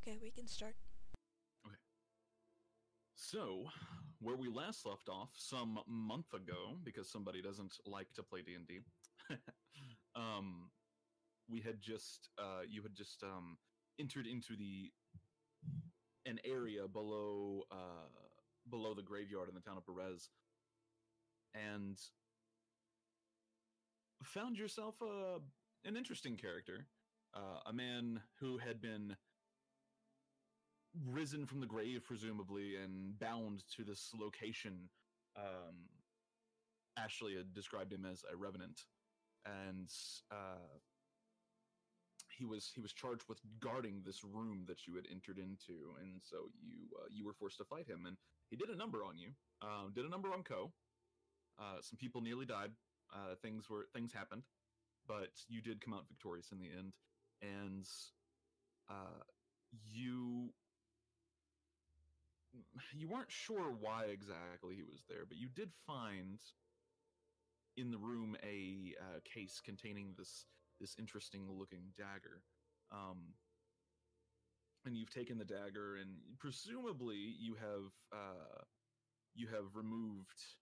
Okay, we can start. Okay. So, where we last left off some month ago, because somebody doesn't like to play D&D, we had just you had just entered into an area below below the graveyard in the town of Perez, and found yourself an interesting character, a man who had been risen from the grave, presumably, and bound to this location. Ashley had described him as a revenant, and he was charged with guarding this room that you had entered into, and so you were forced to fight him, and he did a number on you, did a number on Ko. Some people nearly died. Things happened, but you did come out victorious in the end, and you weren't sure why exactly he was there, but you did find in the room a case containing this interesting looking dagger, and you've taken the dagger, and presumably you have removed,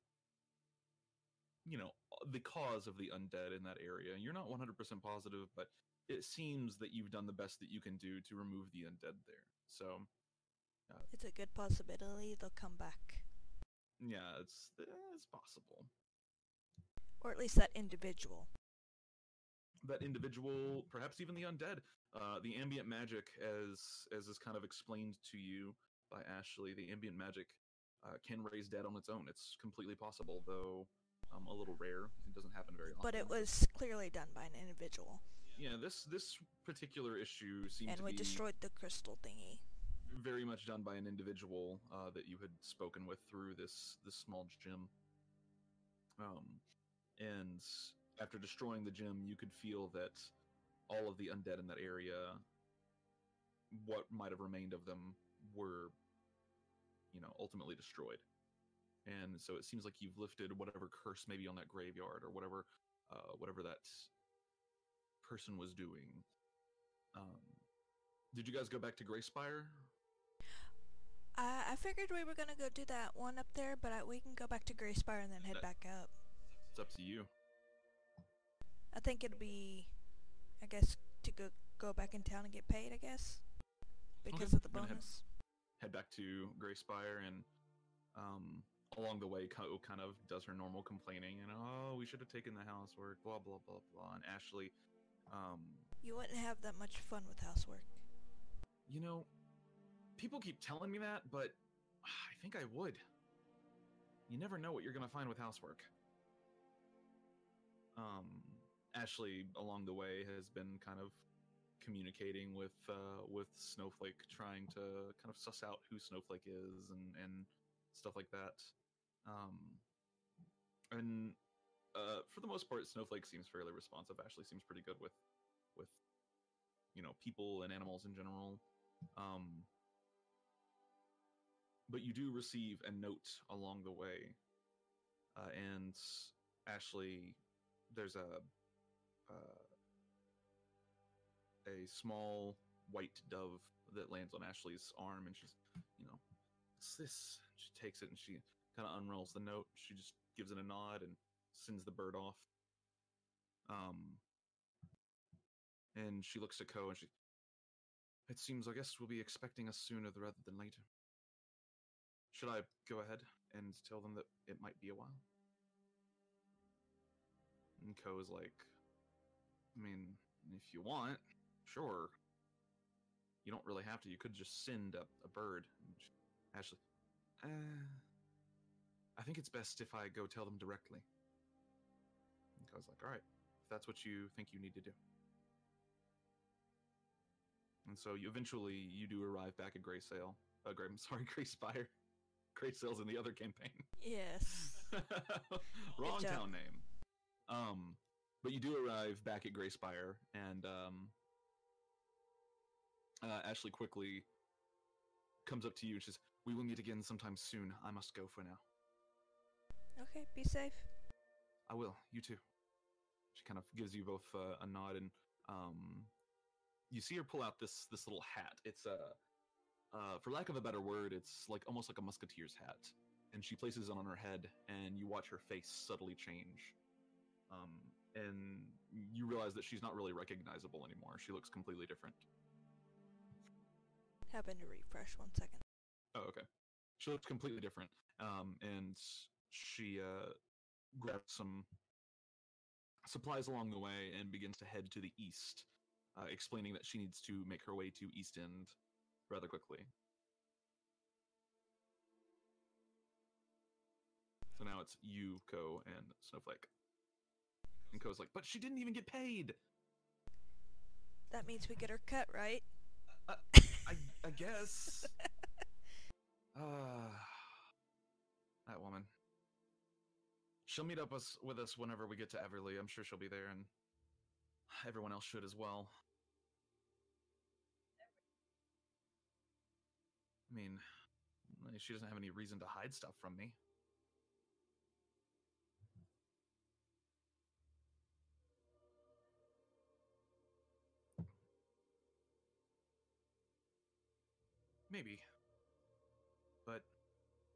the cause of the undead in that area. You're not 100% positive, but it seems that you've done the best that you can do to remove the undead there. So It's a good possibility they'll come back. yeah, it's possible. Or at least that individual. That individual, perhaps even the undead. The ambient magic, as is kind of explained to you by Ashley, the ambient magic can raise dead on its own. It's completely possible, though a little rare. It doesn't happen very often. But it was clearly done by an individual. Yeah, this particular issue seemed and to we be destroyed the crystal thingy. Very much done by an individual that you had spoken with through this small gym. And after destroying the gym, you could feel that all of the undead in that area, what might have remained of them, were, ultimately destroyed. And so it seems like you've lifted whatever curse may be on that graveyard, or whatever that person was doing. Did you guys go back to Greyspire? I figured we were gonna go do that one up there, but we can go back to Greyspire and then head back up. It's up to you. I think it'll be, I guess, to go back in town and get paid, I guess, because of the bonus. Head back to Greyspire, and along the way, Ko kind of does her normal complaining, and we should have taken the housework, blah blah blah blah. And Ashley, you wouldn't have that much fun with housework. People keep telling me that, but I think I would. You never know what you're gonna find with housework. Ashley, along the way, has been kind of communicating with Snowflake, trying to kind of suss out who Snowflake is and stuff like that. And for the most part, Snowflake seems fairly responsive. Ashley seems pretty good with people and animals in general. But you do receive a note along the way, and Ashley, there's a small white dove that lands on Ashley's arm, and she's, what's this? She takes it and she kind of unrolls the note. She just gives it a nod and sends the bird off. And she looks at Ko, and it seems, I guess, we'll be expecting us sooner rather than later. Should I go ahead and tell them that it might be a while? And Ko is like, I mean, if you want, sure. You don't really have to. You could just send a bird. Ashley, I think it's best if I go tell them directly. And Ko's like, all right, if that's what you think you need to do. And so you do arrive back at Greyspire. Greysail's in the other campaign. Yes. Wrong town name. But you do arrive back at Greyspire, and Ashley quickly comes up to you and says, "We will meet again sometime soon. I must go for now." Okay, be safe. I will. You too. She kind of gives you both a nod, and you see her pull out this little hat. It's For lack of a better word, it's like almost like a musketeer's hat. And she places it on her head, and you watch her face subtly change. And you realize that she's not really recognizable anymore. She looks completely different. Happen to refresh 1 second. Oh, okay. She looks completely different. And she grabs some supplies along the way and begins to head to the east, explaining that she needs to make her way to East End rather quickly. So now it's you, Ko, and Snowflake. And Ko's like, but she didn't even get paid! That means we get her cut, right? I guess. That woman. She'll meet up with us whenever we get to Everly. I'm sure she'll be there, and everyone else should as well. I mean, she doesn't have any reason to hide stuff from me. Maybe. But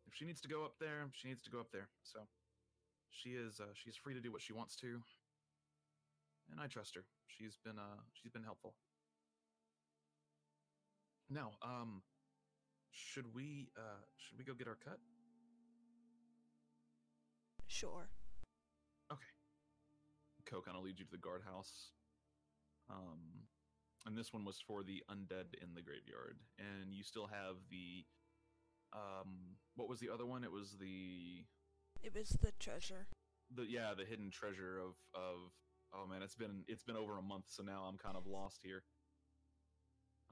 if she needs to go up there, she needs to go up there. So she's free to do what she wants to. And I trust her. She's been helpful. Now, should we go get our cut? Sure. Okay. Ko kind of leads you to the guardhouse. And this one was for the undead in the graveyard. And you still have the what was the other one? It was the treasure. The hidden treasure of oh man, it's been over a month, so now I'm kind of lost here.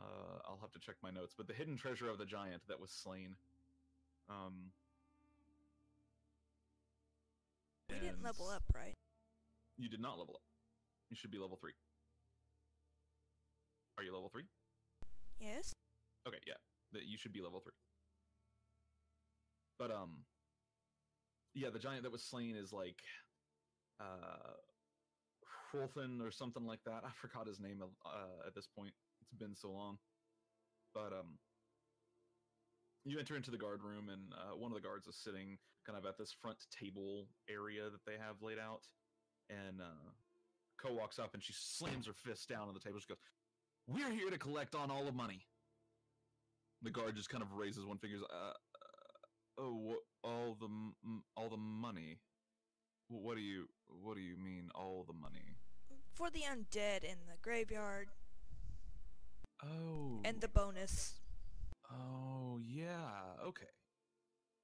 I'll have to check my notes, but the hidden treasure of the giant that was slain. We didn't level up, right? You did not level up. You should be level 3. Are you level 3? Yes. Okay, yeah. You should be level 3. But yeah, the giant that was slain is like Hrolthan or something like that. I forgot his name at this point. It's been so long. But you enter into the guard room, and one of the guards is sitting kind of at this front table area that they have laid out. And Ko walks up, and she slams her fist down on the table. She goes, "We're here to collect on all the money." The guard just kind of raises one finger. All the money? What do you mean, all the money? For the undead in the graveyard. Oh. And the bonus. Oh, yeah. Okay.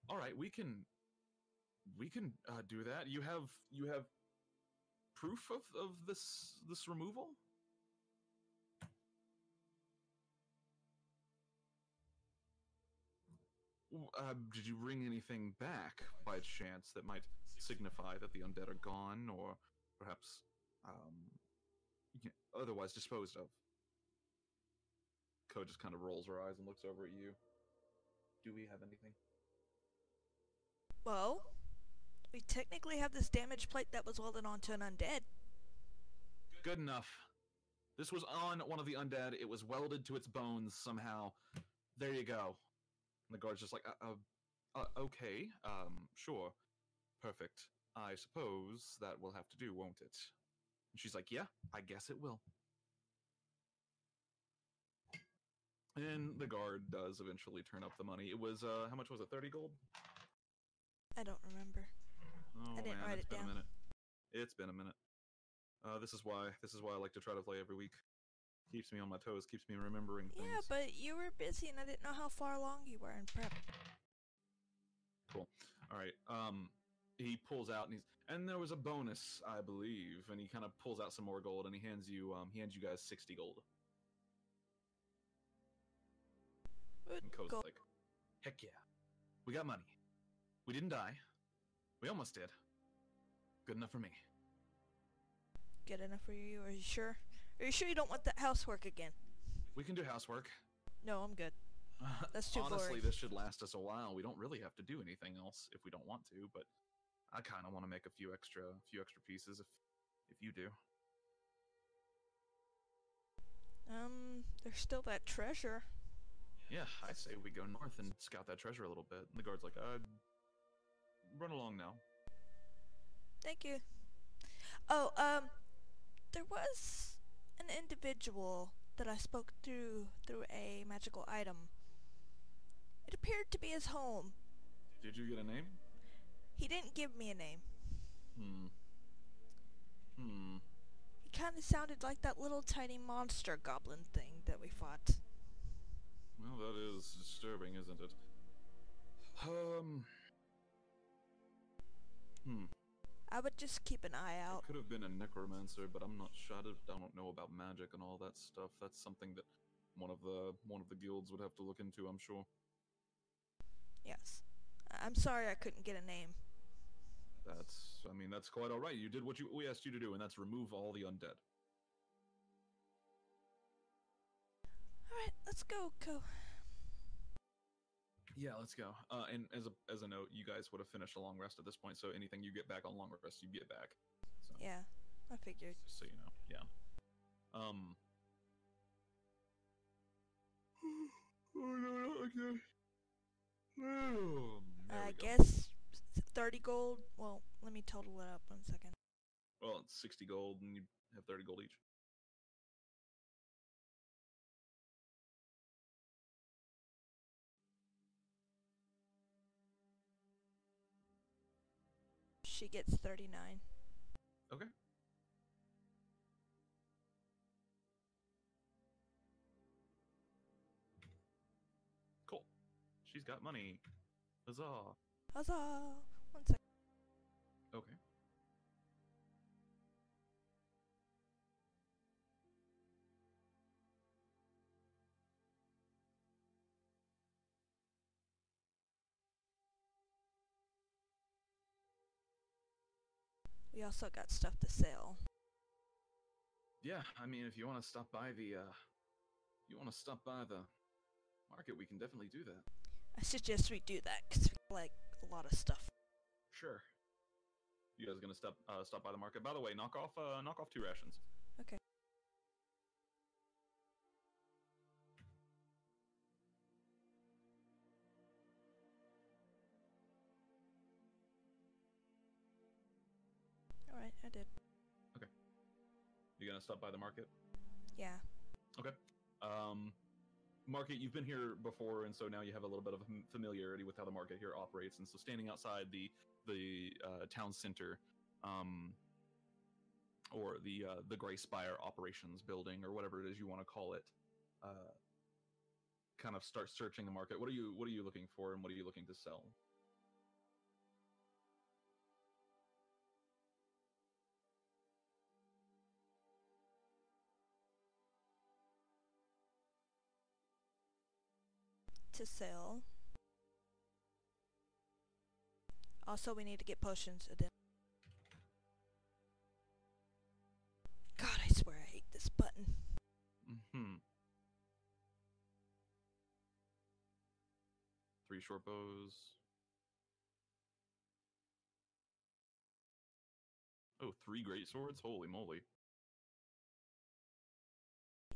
All right, we can do that. You have proof of this removal? Did you bring anything back by chance that might signify that the undead are gone, or perhaps otherwise disposed of? Ko just kind of rolls her eyes and looks over at you. Do we have anything? Well, we technically have this damage plate that was welded onto an undead. Good enough. This was on one of the undead. It was welded to its bones somehow. There you go. And the guard's just like, okay, sure. Perfect. I suppose that will have to do, won't it? And she's like, yeah, I guess it will. And the guard does eventually turn up the money. It was, how much was it, 30 gold? I don't remember. Oh, I didn't man, write it's it been down. a minute. It's been a minute. This is why I like to try to play every week. Keeps me on my toes, keeps me remembering things. Yeah, but you were busy and I didn't know how far along you were in prep. Cool. All right. He pulls out and there was a bonus, I believe, and he kind of pulls out some more gold and he hands you guys 60 gold. And Ko's like, heck yeah. We got money. We didn't die. We almost did. Good enough for me. Good enough for you? Are you sure? Are you sure you don't want that housework again? We can do housework. No, I'm good. That's too Honestly, boring. this should last us a while. We don't really have to do anything else if we don't want to, but I kind of want to make a few extra pieces if you do. There's still that treasure. Yeah, I say we go north and scout that treasure a little bit. And the guard's like, run along now. Thank you. Oh, there was an individual that I spoke through a magical item. It appeared to be his home. Did you get a name? He didn't give me a name. He kind of sounded like that little tiny monster goblin thing that we fought. Well, that is disturbing, isn't it? I would just keep an eye out. It could have been a necromancer, but I'm not sure. I don't know about magic and all that stuff. That's something that one of the guilds would have to look into, I'm sure. Yes. I'm sorry I couldn't get a name. That's quite all right. You did what we asked you to do, and that's remove all the undead. All right, let's go. Yeah, let's go. And as a note, you guys would have finished a long rest at this point, so anything you get back on long rest, you get back. So, yeah, I figured. Just so you know, yeah. Oh no, okay. I guess 30 gold. Well, let me total it up 1 second. Well, it's 60 gold, and you have 30 gold each. She gets 39. Okay. Cool. She's got money. Huzzah. Huzzah! 1 second. Okay. We also got stuff to sell. Yeah, I mean, if you want to stop by the market, we can definitely do that. I suggest we do that because we like a lot of stuff. Sure. You guys gonna stop by the market? By the way, knock off 2 rations. Okay. All right, I did. Okay. You gonna stop by the market? Yeah. Okay. Market, you've been here before, and so now you have a little bit of familiarity with how the market here operates. And so, standing outside the town center, or the Gray Spire operations building, or whatever it is you want to call it, kind of start searching the market. What are you looking for, and what are you looking to sell? To sell. Also, we need to get potions. God, I swear I hate this button. 3 short bows. Oh, 3 great swords? Holy moly.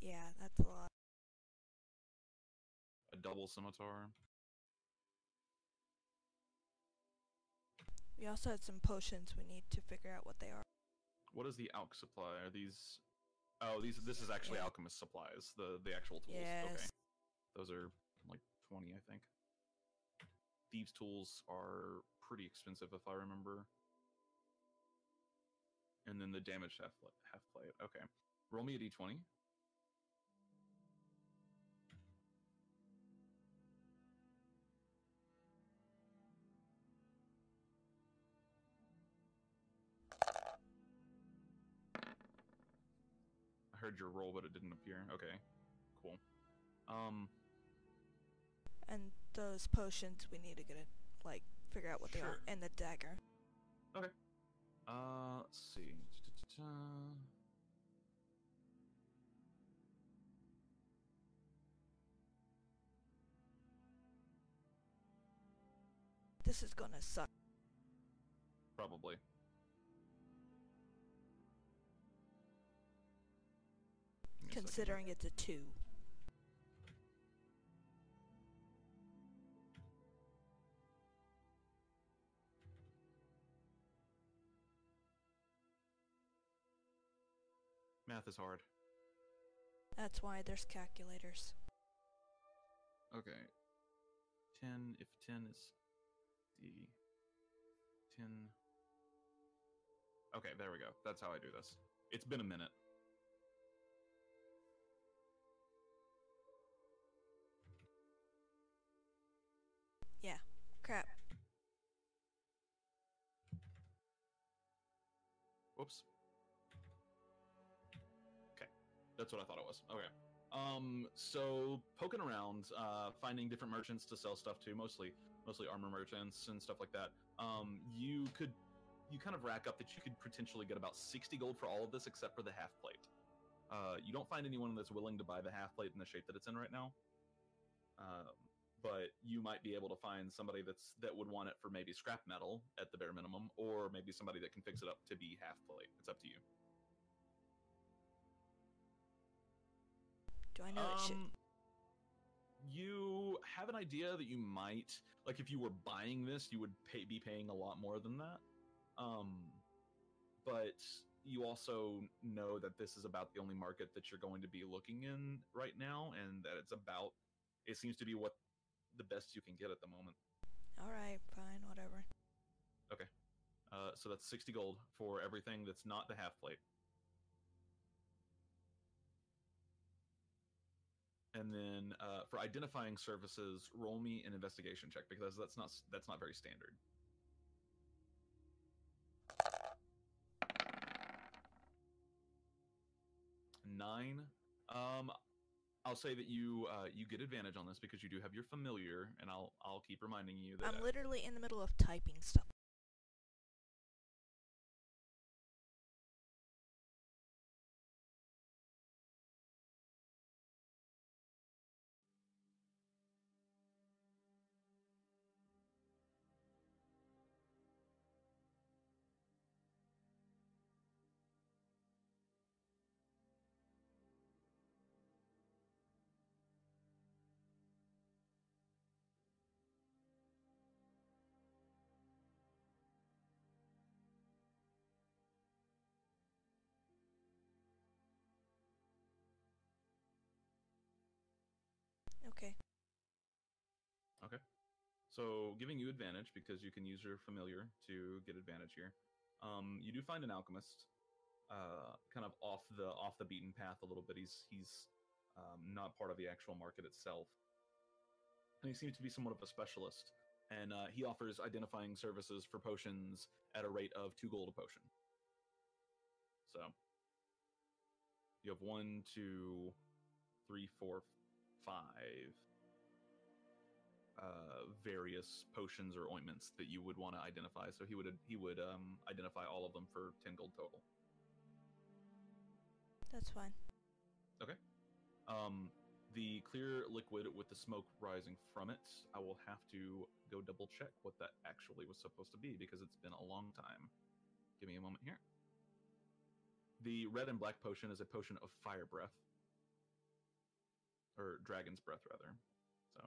Yeah, that's a lot. A double scimitar. We also had some potions we need to figure out what they are. What is the alch supply? Are these... Oh, this is actually alchemist supplies, the actual tools. Yes. Okay. Those are like 20, I think. Thieves' tools are pretty expensive, if I remember. And then the damaged half plate. Okay. Roll me a d20. I heard your roll, but it didn't appear. Okay. Cool. And those potions we need to get figure out what they are. And the dagger. Okay. Let's see. This is gonna suck. Probably. Considering it's a 2. Math is hard. That's why there's calculators. Okay. 10, if 10 is D. 10. Okay, there we go. That's how I do this. It's been a minute. Yeah. Crap. Whoops. Okay. That's what I thought it was. Okay. So poking around, finding different merchants to sell stuff to, mostly armor merchants and stuff like that. You kind of rack up that you could potentially get about 60 gold for all of this except for the half plate. You don't find anyone that's willing to buy the half plate in the shape that it's in right now. But you might be able to find somebody that would want it for maybe scrap metal at the bare minimum, or maybe somebody that can fix it up to be half plate. It's up to you. Do I know it should? You have an idea that you might, like, if you were buying this, you would be paying a lot more than that. But you also know that this is about the only market that you're going to be looking in right now, and that it seems to be what the best you can get at the moment. Alright, fine, whatever. Okay. So that's 60 gold for everything that's not the half plate. And then for identifying services, roll me an investigation check, because that's not very standard. 9. I'll say that you get advantage on this because you do have your familiar, and I'll keep reminding you that I'm literally in the middle of typing stuff. Okay. Okay. So giving you advantage because you can use your familiar to get advantage here. You do find an alchemist, kind of off the beaten path a little bit. He's not part of the actual market itself, and he seems to be somewhat of a specialist. And he offers identifying services for potions at a rate of 2 gold a potion. So you have 1, 2, 3, 4, 5 various potions or ointments that you would want to identify. So he would identify all of them for 10 gold total. That's fine. Okay. The clear liquid with the smoke rising from it, I will have to go double check what that actually was supposed to be, because it's been a long time. Give me a moment here. The red and black potion is a potion of fire breath. Or dragon's breath, rather. So...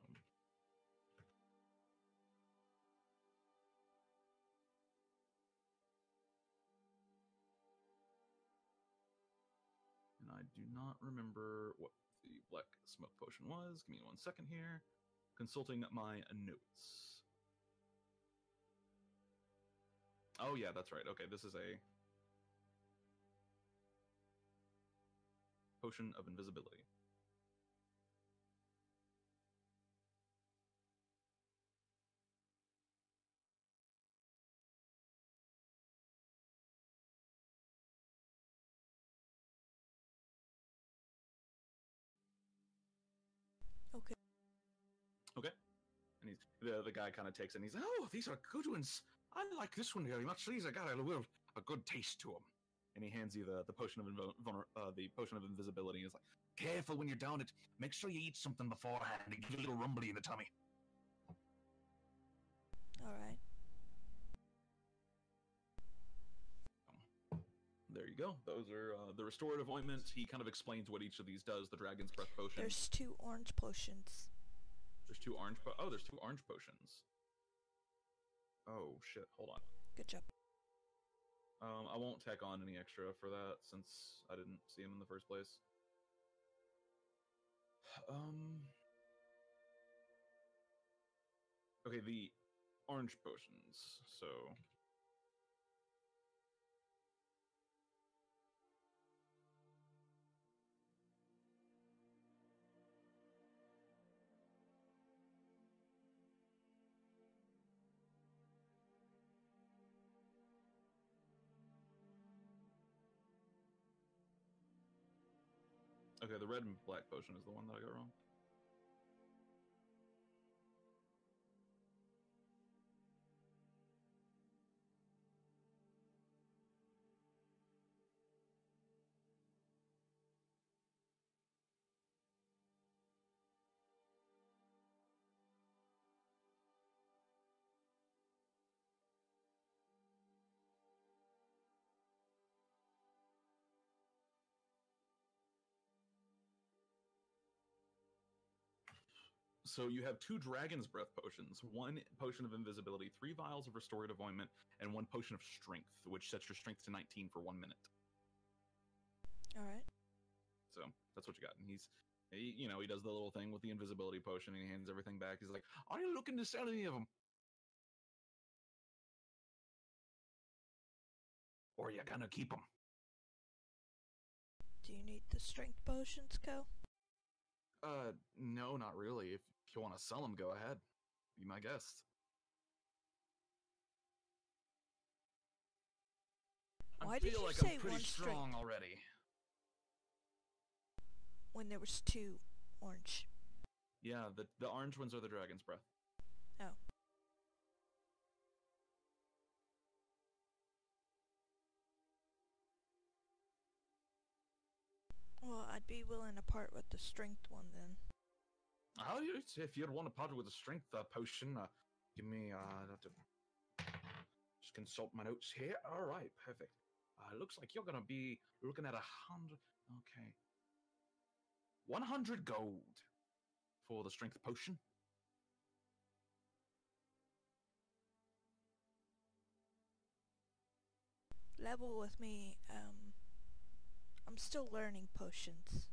and I do not remember what the black smoke potion was. Give me 1 second here. Consulting my notes. Oh yeah, that's right. Okay, this is a potion of invisibility. Okay. Okay. And the guy kind of takes it and he's like, oh, these are good ones. I like this one very much. These are got a good taste to them. And he hands you the potion of invisibility. And he's like, careful when you're down it. Make sure you eat something beforehand. It gives you a little rumbly in the tummy. Alright. There you go. Those are the restorative ointments. He kind of explains what each of these does. The dragon's breath potion. There's 2 orange potions. There's 2 orange there's 2 orange potions. Oh shit, hold on. Good job. I won't tack on any extra for that since I didn't see him in the first place. Okay, the orange potions. So okay, the red and black potion is the one that I got wrong. So you have 2 Dragon's Breath potions, 1 potion of invisibility, 3 vials of restorative ointment, and 1 potion of strength, which sets your strength to 19 for 1 minute. Alright. So that's what you got. And he does the little thing with the invisibility potion, and he hands everything back. He's like, "Are you looking to sell any of them? Or are you gonna keep them?" Do you need the strength potions, Co? No, not really. If you want to sell them, go ahead. Be my guest. Why I did feel you like say I'm pretty one strong strength already. when there was 2 orange? Yeah, the orange ones are the Dragon's Breath. Oh. Well, I'd be willing to part with the strength one then. If you'd want to partner with a strength potion, give me. I'd have to just consult my notes here. All right, perfect. Looks like you're gonna be looking at 100. Okay, 100 gold for the strength potion. Level with me, I'm still learning potions.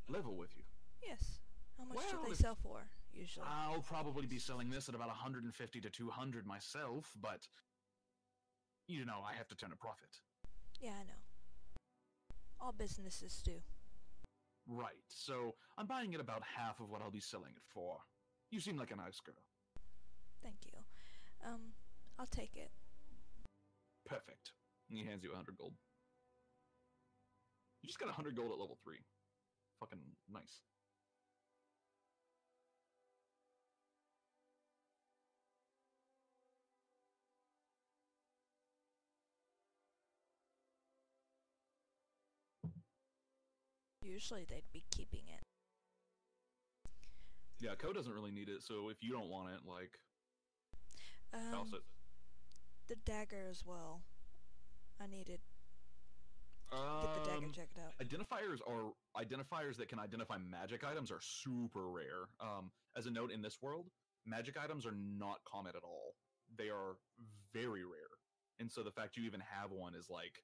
Level with you. Yes. How much do Well, they if- sell for, usually? I'll probably be selling this at about 150 to 200 myself, but I have to turn a profit. Yeah, I know. All businesses do. Right. So I'm buying it about half of what I'll be selling it for. You seem like a nice girl. Thank you. I'll take it. Perfect. And he hands you 100 gold. You just got 100 gold at level 3. Fucking nice. Usually they'd be keeping it. Yeah, Ko doesn't really need it, so if you don't want it, toss it. The dagger as well. I needed get the dagger checked out. Identifiers that can identify magic items are super rare. As a note, in this world, magic items are not common at all. They are very rare, and so the fact you even have one is like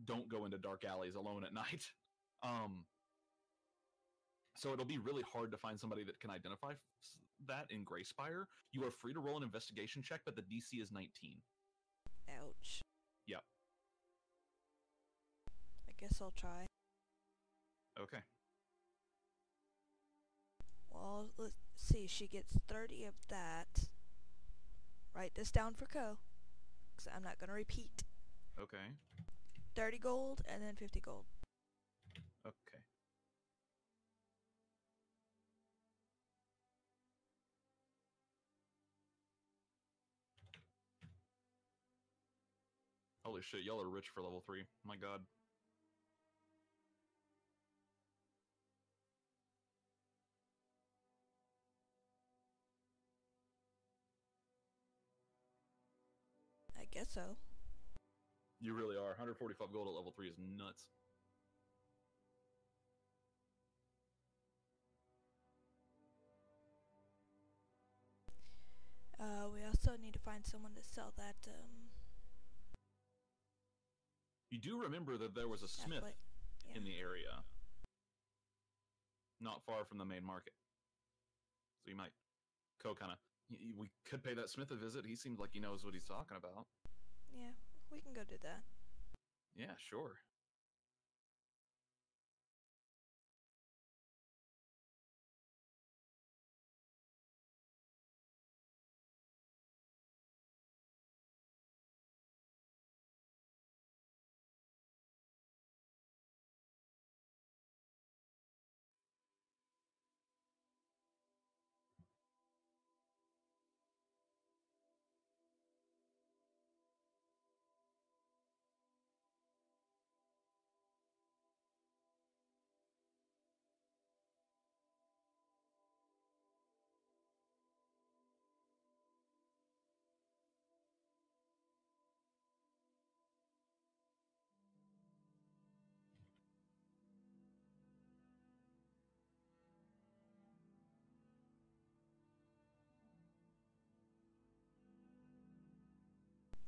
don't go into dark alleys alone at night. So it'll be really hard to find somebody that can identify that in Greyspire. You are free to roll an investigation check, but the DC is 19. Ouch. Yep. I guess I'll try. Okay. Well, let's see. She gets 30 of that. Write this down for Co. Because I'm not going to repeat. Okay. 30 gold and then 50 gold. Okay. Holy shit, y'all are rich for level 3. My god. I guess so. You really are. 145 gold at level 3 is nuts. We also need to find someone to sell that, You do remember that there was a That smith pla- yeah. in the area, not far from the main market. So you might go kind of. We could pay that smith a visit. He seems like he knows what he's talking about. Yeah, we can go do that. Yeah, sure.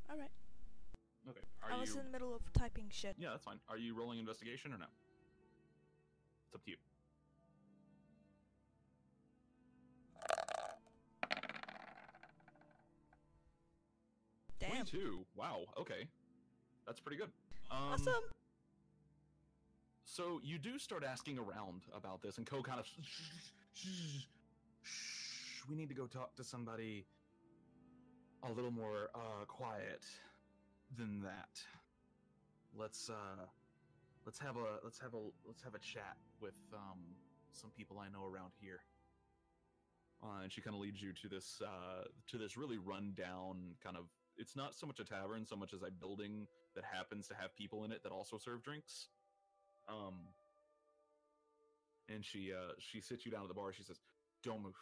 All right. Okay. I was in the middle of typing shit. Yeah, that's fine. Are you rolling investigation or no? It's up to you. Damn. 22. Wow. Okay. That's pretty good. Awesome. So you do start asking around about this, and Ko kind of. We need to go talk to somebody a little more quiet than that. Let's have a chat with some people I know around here. And she kind of leads you to this really rundown kind of. It's not so much a tavern so much as a building that happens to have people in it that also serve drinks. And she sits you down at the bar. She says, "Don't move."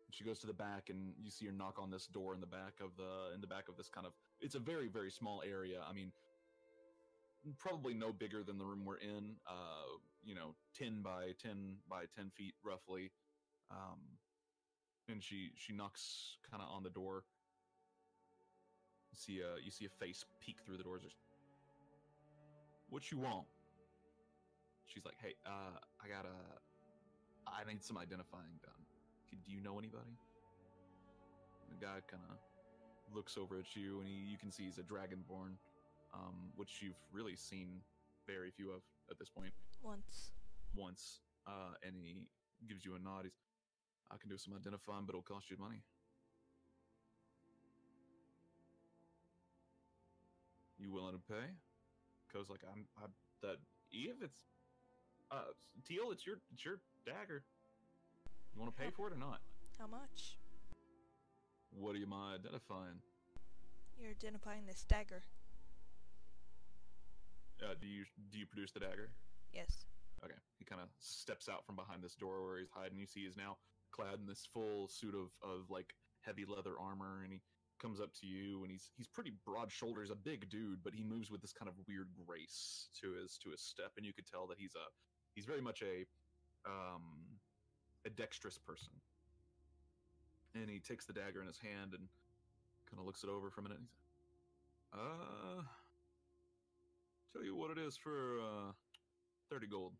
And she goes to the back, and you see her knock on this door in the back of this kind of. It's a very, very small area. I mean, probably no bigger than the room we're in. 10 by 10 feet roughly. And she knocks kind of on the door. You see a face peek through the doors. What you want? She's like, "Hey, I need some identifying done. Do you know anybody?" The guy kind of looks over at you, and you can see he's a dragonborn, which you've really seen very few of at this point. Once, and he gives you a nod. He's, "I can do some identifying, but it'll cost you money." "You willing to pay?" Ko's like, I'm that Eve, it's Teal, it's your dagger. You want to pay for it or not?" How much? "What do you mind identifying?" You're identifying this dagger. Do you produce the dagger? Yes. Okay. He kind of steps out from behind this door where he's hiding. You see he's now clad in this full suit of like heavy leather armor, and he comes up to you, and he's pretty broad shoulders, a big dude, but he moves with this kind of weird grace to his step, and you could tell that he's very much a dexterous person. And he takes the dagger in his hand and kind of looks it over for a minute. And he's like, tell you what it is for 30 gold.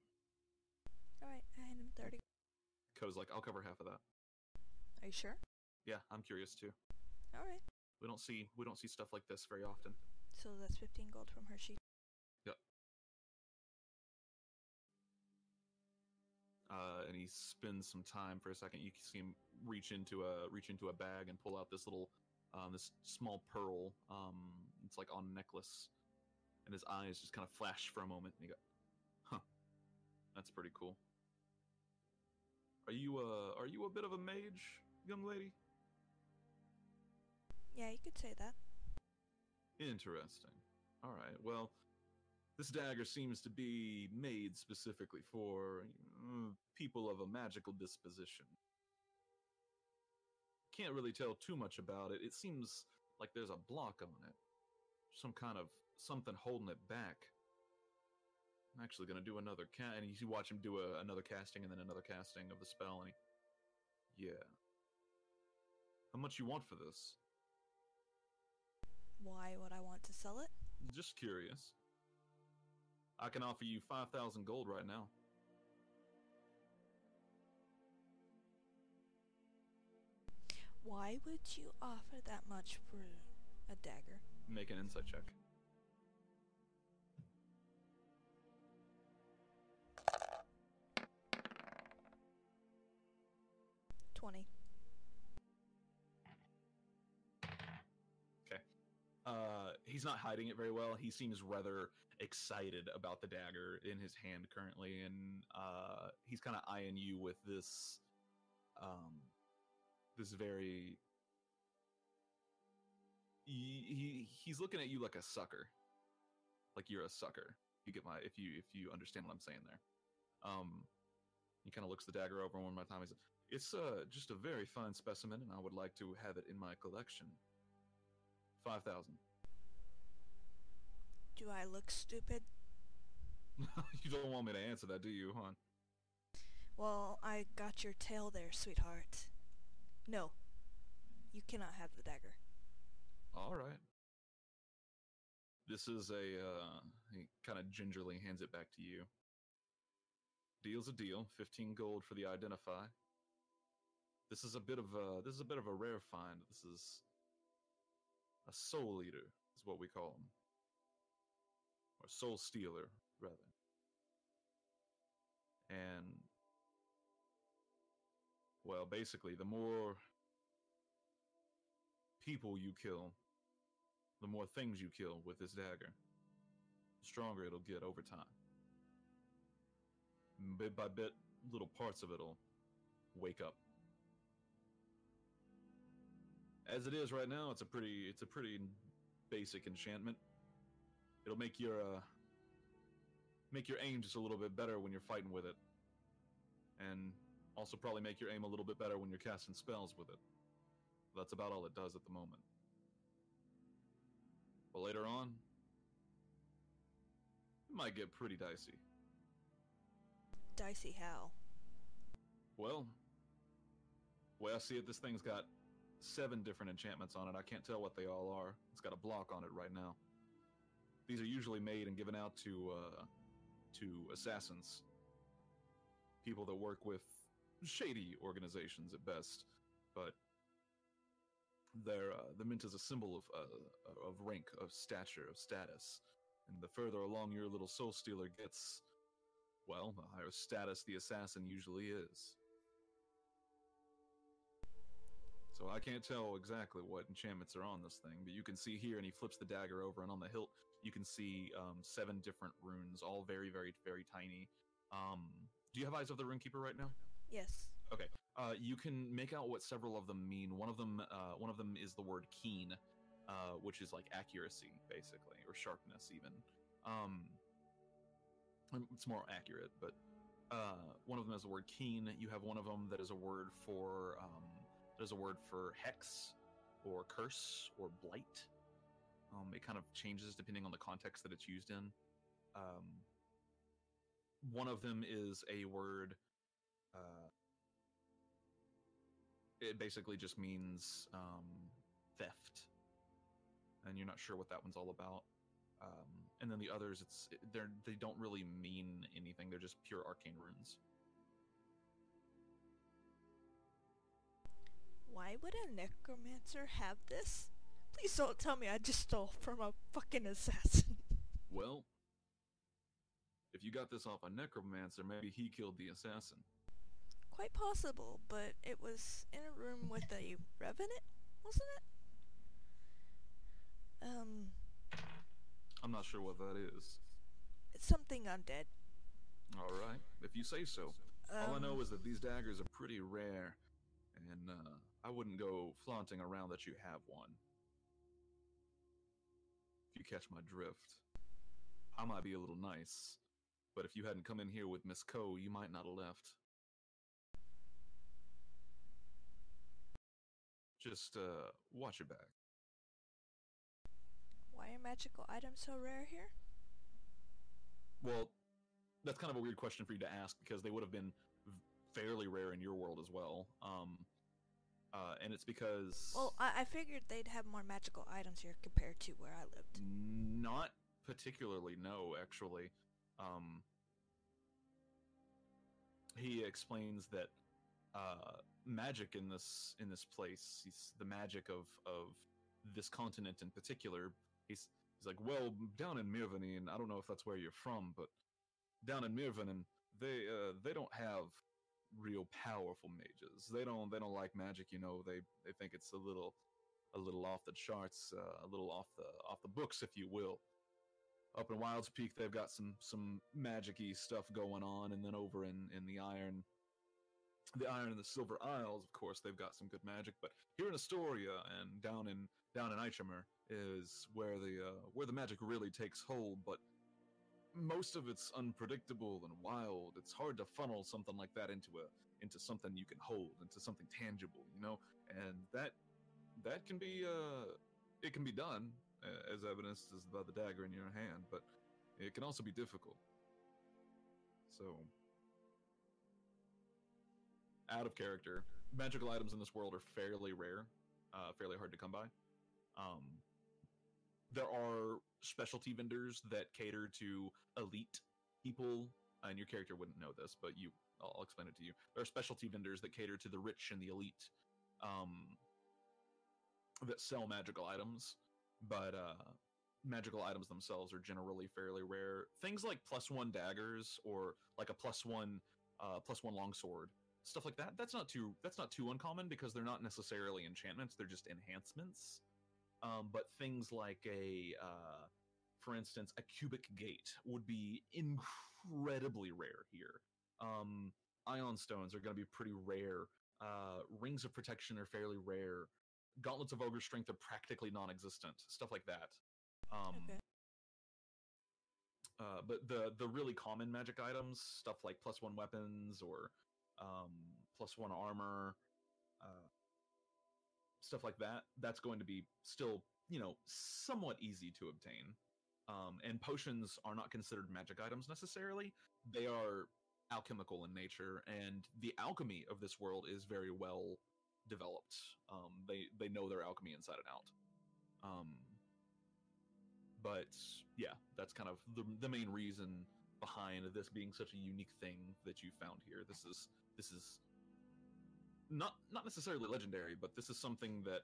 All right, I hand him 30. Ko's like, "I'll cover half of that." Are you sure? Yeah, I'm curious too. All right. We don't see stuff like this very often. So that's 15 gold from her sheet. Yep. And he spends some time for a second. You can see him reach into a bag and pull out this little this small pearl. It's like on a necklace, and his eyes just kind of flash for a moment. And he goes, "Huh, that's pretty cool. Are you a bit of a mage, young lady?" Yeah, you could say that. "Interesting. All right. Well, this dagger seems to be made specifically for people of a magical disposition. Can't really tell too much about it. It seems like there's a block on it. Some kind of something holding it back. I'm actually going to do another and you watch him do another casting and then another casting of the spell, and yeah. How much you want for this?" Why would I want to sell it? "Just curious." I can offer you 5,000 gold right now. Why would you offer that much for a dagger? Make an insight check. 20. Okay. He's not hiding it very well. He seems rather excited about the dagger in his hand currently, and he's kind of eyeing you with this, this very. He's looking at you like a sucker, like you're a sucker. You get my if you understand what I'm saying there. He kind of looks the dagger over one more time. He says, "It's just a very fine specimen, and I would like to have it in my collection. 5,000." Do I look stupid? You don't want me to answer that, do you, hon? Well, I got your tail there, sweetheart. No, you cannot have the dagger. All right. This is a. He kind of gingerly hands it back to you. Deal's a deal. 15 gold for the identify. This is a bit of a rare find. This is a soul eater, is what we call him, or soul stealer, rather. And well, basically, the more people you kill, the more things you kill with this dagger, the stronger it'll get over time. Bit by bit, little parts of it'll wake up. As it is right now, it's a pretty basic enchantment. It'll make your aim just a little bit better when you're fighting with it, and also probably make your aim a little bit better when you're casting spells with it. That's about all it does at the moment. But later on, it might get pretty dicey. Dicey how? Well, the way I see it, this thing's got 7 different enchantments on it. I can't tell what they all are. It's got a block on it right now. These are usually made and given out to assassins, people that work with shady organizations at best. But the mint is a symbol of rank, of stature, of status. And the further along your little soul stealer gets, well, the higher status the assassin usually is. So I can't tell exactly what enchantments are on this thing, but you can see here, and he flips the dagger over, and on the hilt, you can see 7 different runes, all very, very, very tiny. Do you have Eyes of the Runekeeper right now? Yes. Okay. You can make out what several of them mean. One of them is the word keen, which is like accuracy, basically, or sharpness, even. It's more accurate, but one of them is the word keen. You have one of them that is a word for hex, or curse, or blight. It kind of changes depending on the context that it's used in. One of them is a word. It basically just means theft, and you're not sure what that one's all about. And then the others, they don't really mean anything. They're just pure arcane runes. Why would a necromancer have this? Please don't tell me I just stole from a fucking assassin. Well, if you got this off a necromancer, maybe he killed the assassin. Quite possible, but it was in a room with a revenant, wasn't it? I'm not sure what that is. It's something undead. Alright, if you say so. All I know is that these daggers are pretty rare, and I wouldn't go flaunting around that you have one. If you catch my drift. I might be a little nice, but if you hadn't come in here with Miss Coe, you might not have left. Just watch your back. Why are magical items so rare here? Well, that's kind of a weird question for you to ask, because they would have been fairly rare in your world as well. And it's because... Well, I figured they'd have more magical items here compared to where I lived. Not particularly, no, actually. Um, he explains that magic in this place, the magic of this continent in particular. He's like, well, down in Mirvanin, and I don't know if that's where you're from, but down in Mirvanin, they don't have real powerful mages. They don't like magic. They think it's a little off the charts, a little off the books, if you will. Up in Wild's Peak, they've got some magic-y stuff going on, and then over in the Iron and the Silver Isles, of course, they've got some good magic. But here in Astoria and down in Eichemer is where the magic really takes hold. But most of it's unpredictable and wild. It's hard to funnel something like that into something you can hold, into something tangible, and that can be it can be done, as evidenced as by the dagger in your hand, but it can also be difficult. So, out of character, magical items in this world are fairly rare, fairly hard to come by. There are specialty vendors that cater to elite people, and your character wouldn't know this, but I'll explain it to you. There are specialty vendors that cater to the rich and the elite, that sell magical items, but magical items themselves are generally fairly rare. Things like +1 daggers, or like a +1 longsword, stuff like that. That's not too uncommon, because they're not necessarily enchantments; they're just enhancements. But things like for instance, a cubic gate would be incredibly rare here. Ion stones are going to be pretty rare. Rings of protection are fairly rare. Gauntlets of ogre strength are practically non-existent. Stuff like that. Okay. But the really common magic items, stuff like +1 weapons, or +1 armor, stuff like that, that's going to be still, somewhat easy to obtain. And potions are not considered magic items necessarily. They are alchemical in nature, and the alchemy of this world is very well developed. They know their alchemy inside and out. But yeah, that's kind of the main reason behind this being such a unique thing that you found here. This is not necessarily legendary, but this is something that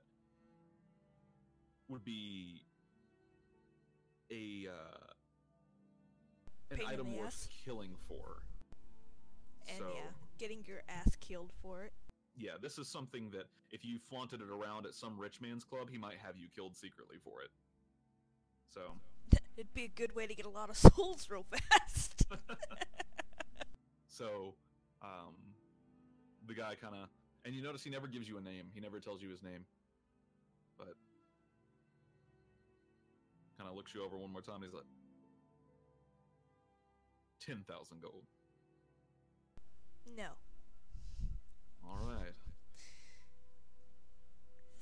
would be an Pain in item the worth ass. killing for. And So, yeah, getting your ass killed for it. yeah, this is something that if you flaunted it around at some rich man's club, he might have you killed secretly for it. So, It'd be a good way to get a lot of souls real fast. so, the guy kind of, and you notice he never gives you a name. He never tells you his name, but kind of looks you over one more time. He's like, 10,000 gold. No. All right.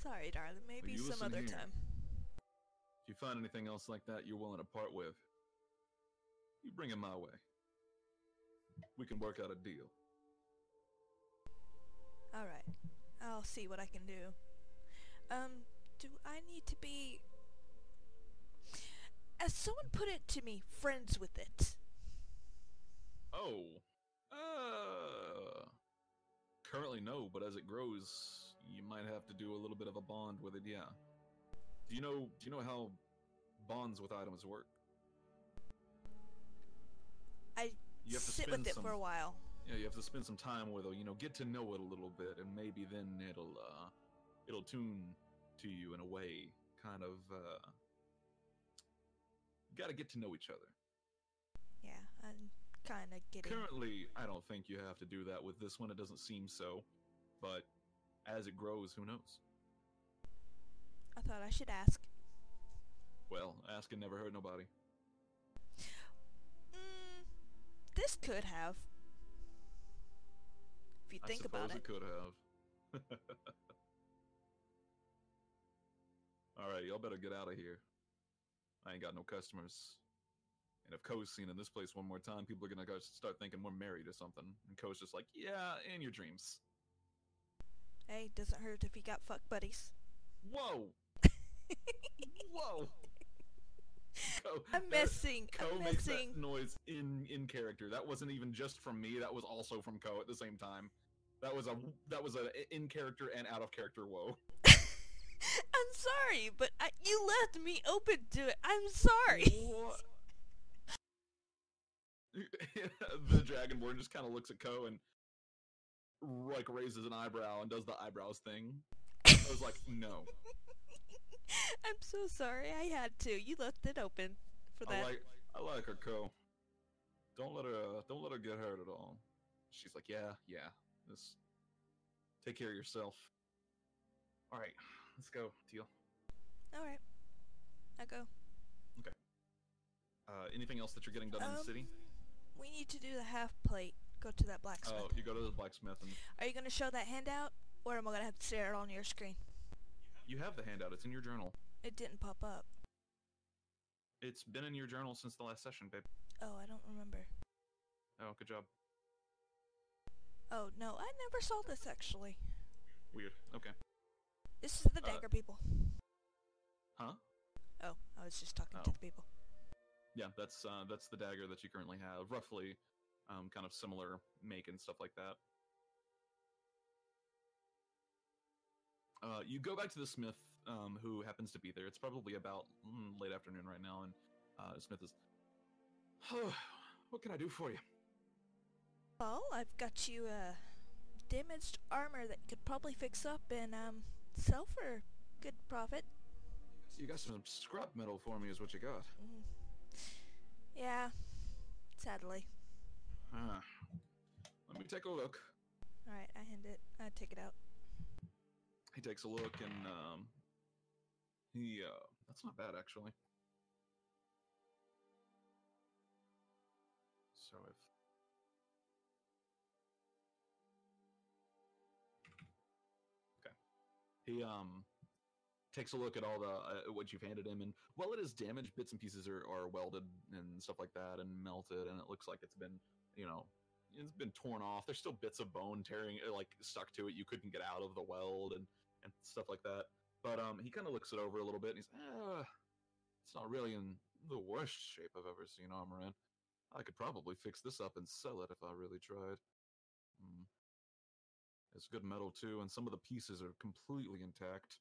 Sorry, darling. Maybe you some listen other here. time. If you find anything else like that you're willing to part with, you bring it my way. We can work out a deal. Alright. I'll see what I can do. Do I need to be... As someone put it to me, friends with it? Oh. Currently no, but as it grows, you might have to do a little bit of a bond with it, yeah. Do you know how bonds with items work? I sit with it for a while. Yeah, you have to spend some time with it, get to know it a little bit, and maybe then it'll tune to you in a way, kind of, gotta get to know each other. Yeah, I'm kind of getting... Currently, I don't think you have to do that with this one. It doesn't seem so, but as it grows, who knows? I thought I should ask. Well, asking never hurt nobody. This could have. If you think about it. I suppose it could have. Alright, y'all better get out of here. I ain't got no customers. And if Ko's seen in this place one more time, people are gonna start thinking we're married or something. And Ko's just like, yeah, in your dreams. Hey, doesn't hurt if you got fuck buddies. Whoa! Whoa! I'm messing. Ko I'm makes messing. that noise in character. That wasn't even just from me. That was also from Ko at the same time. That was a in character and out of character woe. I'm sorry, but you left me open to it. I'm sorry. What? The Dragonborn just kind of looks at Ko and like raises an eyebrow and does the eyebrows thing. I was like, no. I'm so sorry. I had to. You left it open for that. I like her, Ko. Don't let her get hurt at all. She's like, yeah. Just take care of yourself. All right, let's go, Teal. All right. I go. Okay. Anything else that you're getting done in the city? We need to do the half plate. Go to that blacksmith. Oh, you go to the blacksmith and... Are you going to show that handout, or am I going to have to stare it on your screen? You have the handout. It's in your journal. It didn't pop up. It's been in your journal since the last session, babe. Oh, I don't remember. Oh, good job. Oh, no, I never saw this, actually. Weird. Okay. This is the dagger people. Huh? Oh, I was just talking Oh. to the people. Yeah, that's the dagger that you currently have. Roughly, kind of similar make and stuff like that. You go back to the smith, who happens to be there. It's probably about late afternoon right now, and the smith is... Oh, what can I do for you? Well, I've got you damaged armor that you could probably fix up and sell for good profit. You got some scrap metal for me is what you got. Yeah, sadly. Let me take a look. Alright, I take it out. He takes a look and that's not bad actually. So if he takes a look at all the what you've handed him, and while it is damaged, bits and pieces are welded and stuff like that and melted, and it looks like it's been, it's been torn off. There's still bits of bone tearing, like stuck to it. You couldn't get out of the weld and stuff like that. But he kind of looks it over a little bit, and he's, it's not really in the worst shape I've ever seen armor in. I could probably fix this up and sell it if I really tried. It's good metal too, and some of the pieces are completely intact.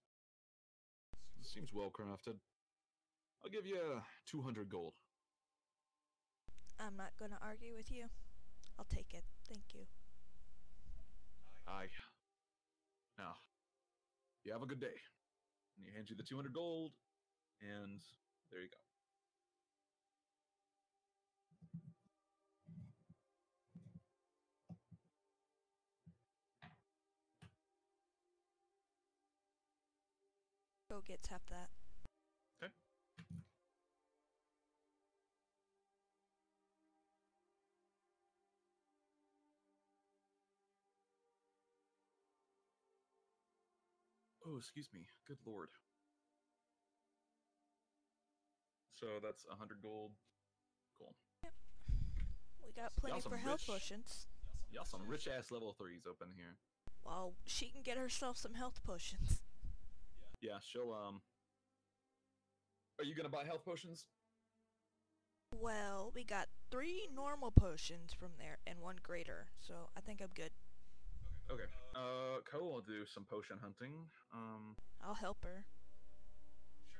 Seems well crafted. I'll give you 200 gold. I'm not gonna argue with you. I'll take it. Thank you. Aye. Now, you have a good day. And he hands you the 200 gold, and there you go. Go gets half that. Okay. Oh, excuse me. Good lord. So that's 100 gold. Cool. Yep. We got plenty for health potions. Y'all some rich-ass level 3s open here. Well, she can get herself some health potions. Yeah, she'll, Are you gonna buy health potions? Well, we got 3 normal potions from there and 1 greater, so I think I'm good. Okay. Ko will do some potion hunting. I'll help her.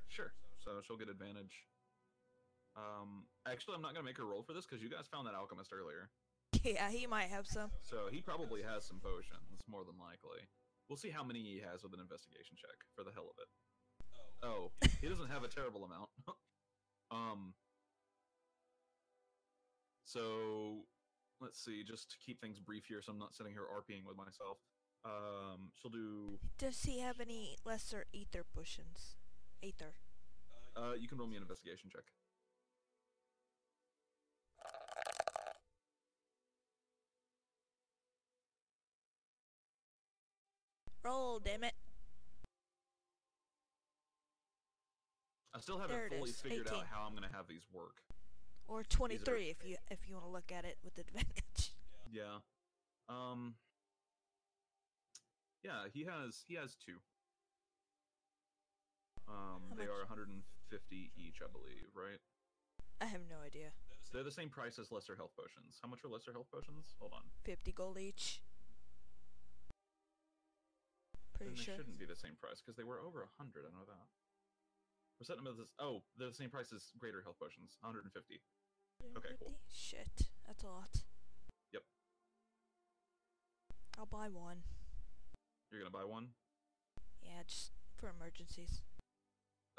Sure. So she'll get advantage. Actually, I'm not gonna make her roll for this because you guys found that alchemist earlier. Yeah, he might have some. So he probably has some potions, more than likely. We'll see how many he has with an investigation check for the hell of it. Oh, he doesn't have a terrible amount. So let's see, just to keep things brief here, so I'm not sitting here RPing with myself. She'll do... Does he have any lesser ether potions? Ether. You can roll me an investigation check. Roll, damn it. I still haven't fully figured out how I'm gonna have these work. Or 23 if you want to look at it with advantage. Yeah. Yeah, he has 2. They are 150 each, I believe, right? I have no idea. They're the same price as lesser health potions. How much are lesser health potions? Hold on. 50 gold each. Pretty Then they sure. shouldn't be the same price because they were over 100. I know that. We're setting them at this. Oh, they're the same price as greater health potions. 150. Okay, cool. 150? Shit, that's a lot. Yep. I'll buy one. You're gonna buy one? Yeah, just for emergencies.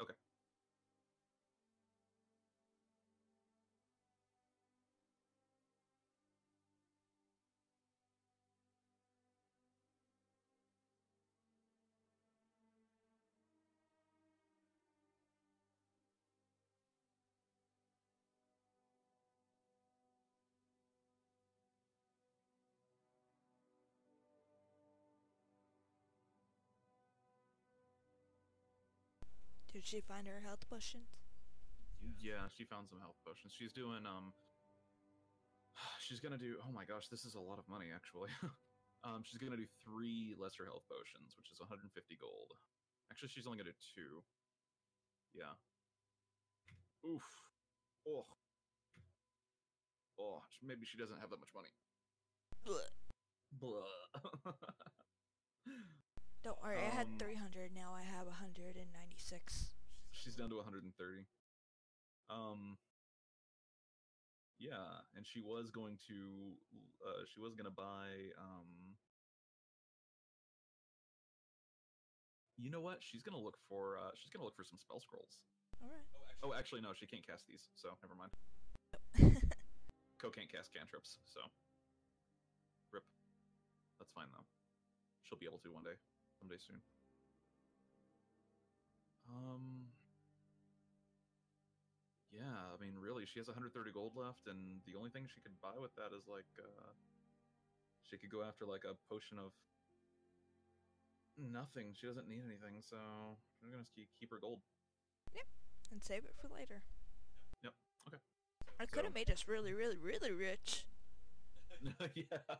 Okay. Did she find her health potions? Yeah, she found some health potions. She's doing she's gonna do. Oh my gosh, this is a lot of money actually. She's gonna do 3 lesser health potions, which is 150 gold. Actually, she's only gonna do 2. Yeah. Oof. Oh. Oh, maybe she doesn't have that much money. Blech. Blah. Don't worry, I had 300, now I have 196. She's down to 130. Yeah, and she was going to buy you know what? She's gonna look for some spell scrolls. Alright. Oh, actually no, she can't cast these, so never mind. Co can't cast cantrips, so rip. That's fine though. She'll be able to one day, someday soon. Yeah, I mean, really, she has 130 gold left, and the only thing she could buy with that is like, she could go after like a potion of nothing. She doesn't need anything, so we're gonna keep her gold. Yep, and save it for later. Yep. Okay. I could have made us really, really, really rich. Yeah.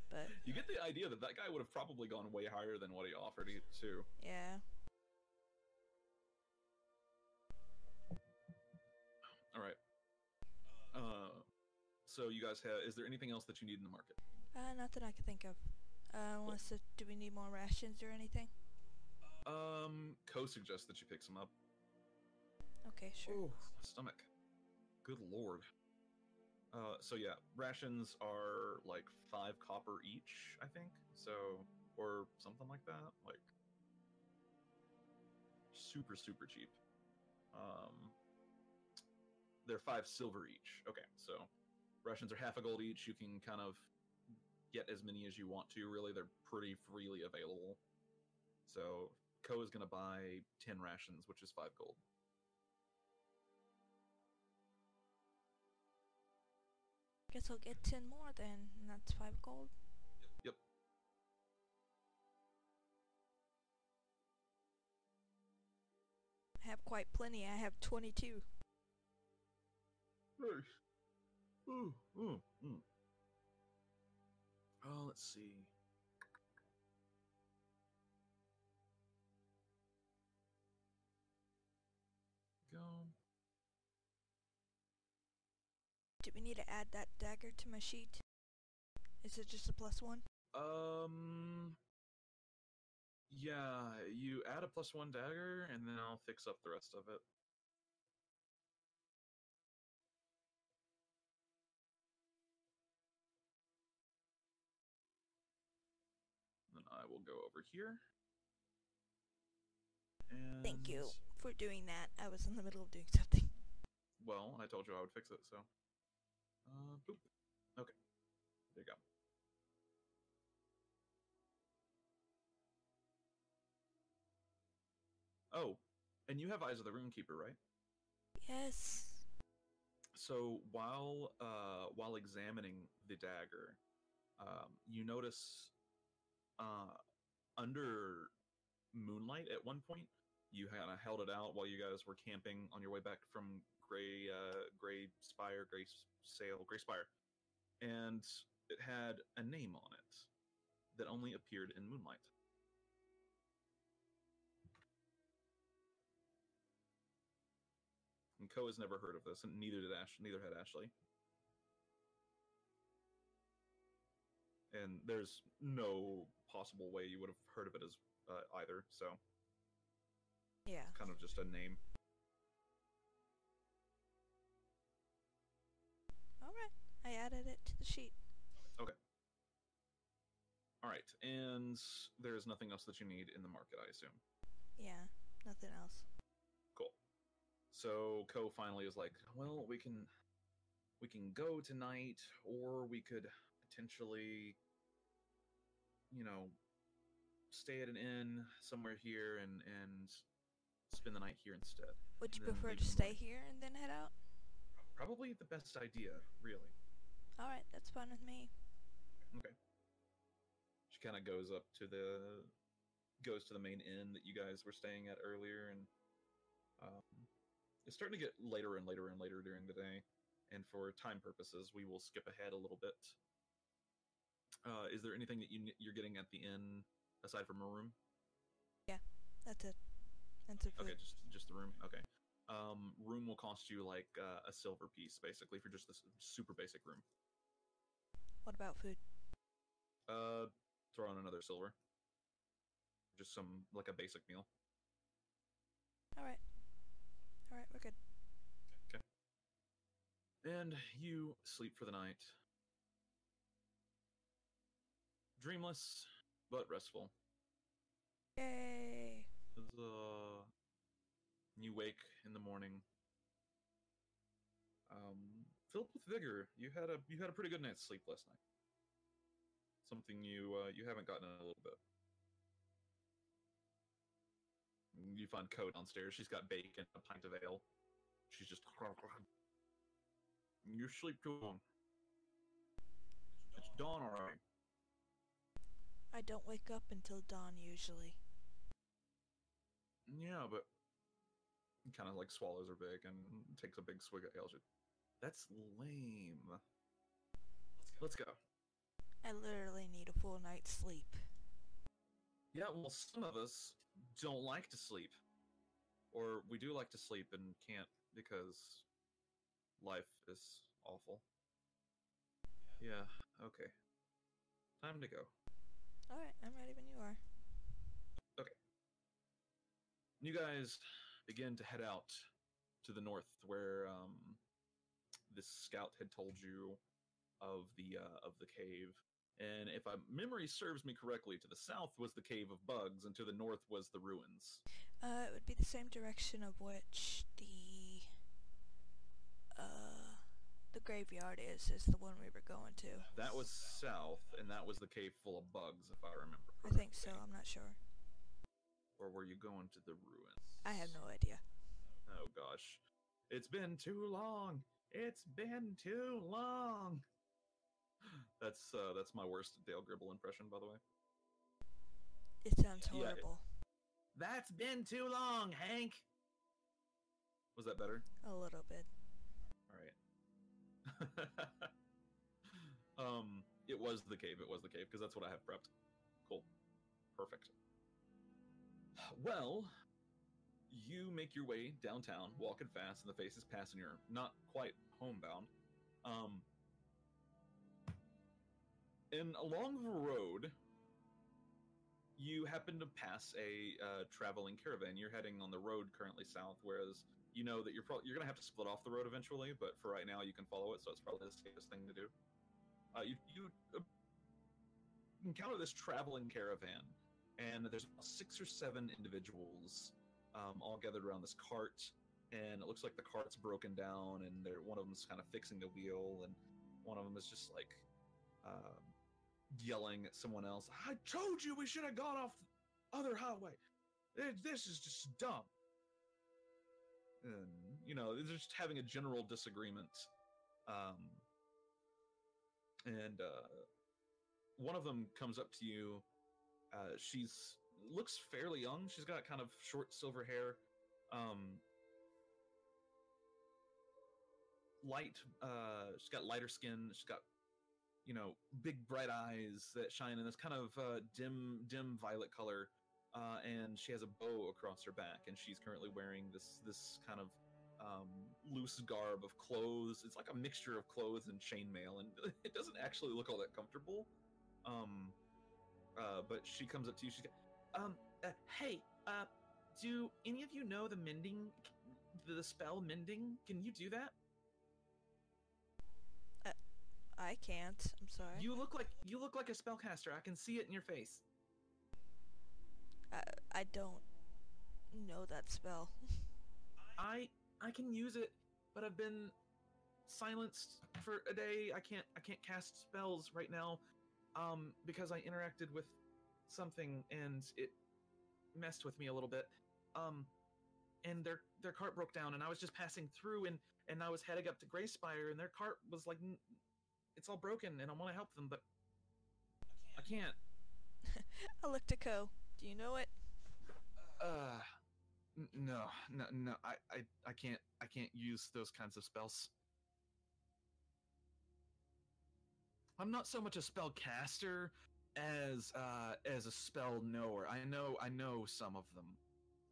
But you get the idea that that guy would have probably gone way higher than what he offered too. yeah. All right. So you guys have? Is there anything else that you need in the market? Not that I can think of. Unless do we need more rations or anything? Co suggests that you pick some up. Okay, sure. Oh, stomach. Good lord. So yeah, rations are like 5 copper each, I think. So, or something like that. Like, super, super cheap. They're 5 silver each. Okay, so rations are half a gold each. You can kind of get as many as you want to. Really, they're pretty freely available. So Co is going to buy 10 rations, which is 5 gold. Guess I'll get 10 more then, and that's 5 gold. Yep. I have quite plenty. I have 22. Nice. Oh, let's see. Go. Do we need to add that dagger to my sheet? Is it just a +1? Yeah, you add a +1 dagger, and then I'll fix up the rest of it. Then I will go over here. And Thank you for doing that. I was in the middle of doing something. well, I told you I would fix it, so. Boop. Okay. There you go. Oh, and you have Eyes of the Runekeeper, right? Yes. So while examining the dagger, you notice under moonlight at one point, you kind of held it out while you guys were camping on your way back from Gray Spire, and it had a name on it that only appeared in moonlight. And Ko has never heard of this, and neither had Ashley. And there's no possible way you would have heard of it as either, so Yeah. it's kind of just a name. Alright. I added it to the sheet. Okay. Alright, and there's nothing else that you need in the market, I assume. Yeah, nothing else. Cool. So Ko finally is like, well, we can go tonight, or we could potentially, you know, stay at an inn somewhere here and spend the night here instead. Would you And then prefer leave to in the stay morning. here and then head out? Probably the best idea, really. Alright, that's fine with me. Okay. She kind of goes to the main inn that you guys were staying at earlier, and it's starting to get later and later and later during the day. And for time purposes, we will skip ahead a little bit. Is there anything that you're getting at the inn aside from a room? Yeah, that's it. That's it. Okay, just the room. Okay. Room will cost you like a silver piece, basically, for just this super basic room. What about food? Throw on another silver. Just like a basic meal. Alright. Alright, we're good. Okay. And you sleep for the night. Dreamless, but restful. Yay! You wake in the morning, filled with vigor. You had a pretty good night's sleep last night. Something you haven't gotten in a little bit. You find Ko downstairs. She's got bacon, a pint of ale. She's just. You sleep too long. It's dawn already. I don't wake up until dawn usually. Yeah, but kind of like swallows her bacon, takes a big swig of ale. That's lame. Let's go. I literally need a full night's sleep. Yeah, well, some of us don't like to sleep. Or we do like to sleep and can't because life is awful. Yeah, okay. Time to go. Alright, I'm ready when you are. Okay. You guys begin to head out to the north where this scout had told you of the cave. And if memory serves me correctly, to the south was the Cave of Bugs, and to the north was the ruins. It would be the same direction of which the graveyard is the one we were going to. That was south, and that was the cave full of bugs, if I remember I correctly. think so, I'm not sure. Or were you going to the ruins? I have no idea. Oh gosh. It's been too long! It's been too long! That's my worst Dale Gribble impression, by the way. It sounds horrible. That's been too long, Hank! Was that better? A little bit. Alright. It was the cave, because that's what I have prepped. Cool. Perfect. Well, you make your way downtown, walking fast, and the faces pass, and you're not quite homebound. And along the road, you happen to pass a traveling caravan. You're heading on the road currently south, whereas you know that you're going to have to split off the road eventually, but for right now you can follow it, so it's probably the safest thing to do. You encounter this traveling caravan, and there's about 6 or 7 individuals all gathered around this cart, and it looks like the cart's broken down, and one of them's kind of fixing the wheel, and one of them is just like yelling at someone else. I told you we should have gone off the other highway. This is just dumb. And, you know, they're just having a general disagreement. One of them comes up to you. Looks fairly young. She's got kind of short silver hair. She's got lighter skin. She's got, you know, big bright eyes that shine in this kind of dim violet color. And she has a bow across her back, and she's currently wearing this kind of loose garb of clothes. It's like a mixture of clothes and chainmail, and it doesn't actually look all that comfortable. But she comes up to you. She's hey, do any of you know the mending, the spell mending? Can you do that? I can't. I'm sorry. You look like a spellcaster. I can see it in your face. I don't know that spell. I can use it, but I've been silenced for a day. I can't cast spells right now, because I interacted with something and it messed with me a little bit. And their cart broke down, and I was just passing through, and I was heading up to Greyspire, and their cart was like, it's all broken, and I want to help them, but I can't. I looked to Ko. Do you know it? No. I can't use those kinds of spells. I'm not so much a spell caster as a spell knower. I know some of them.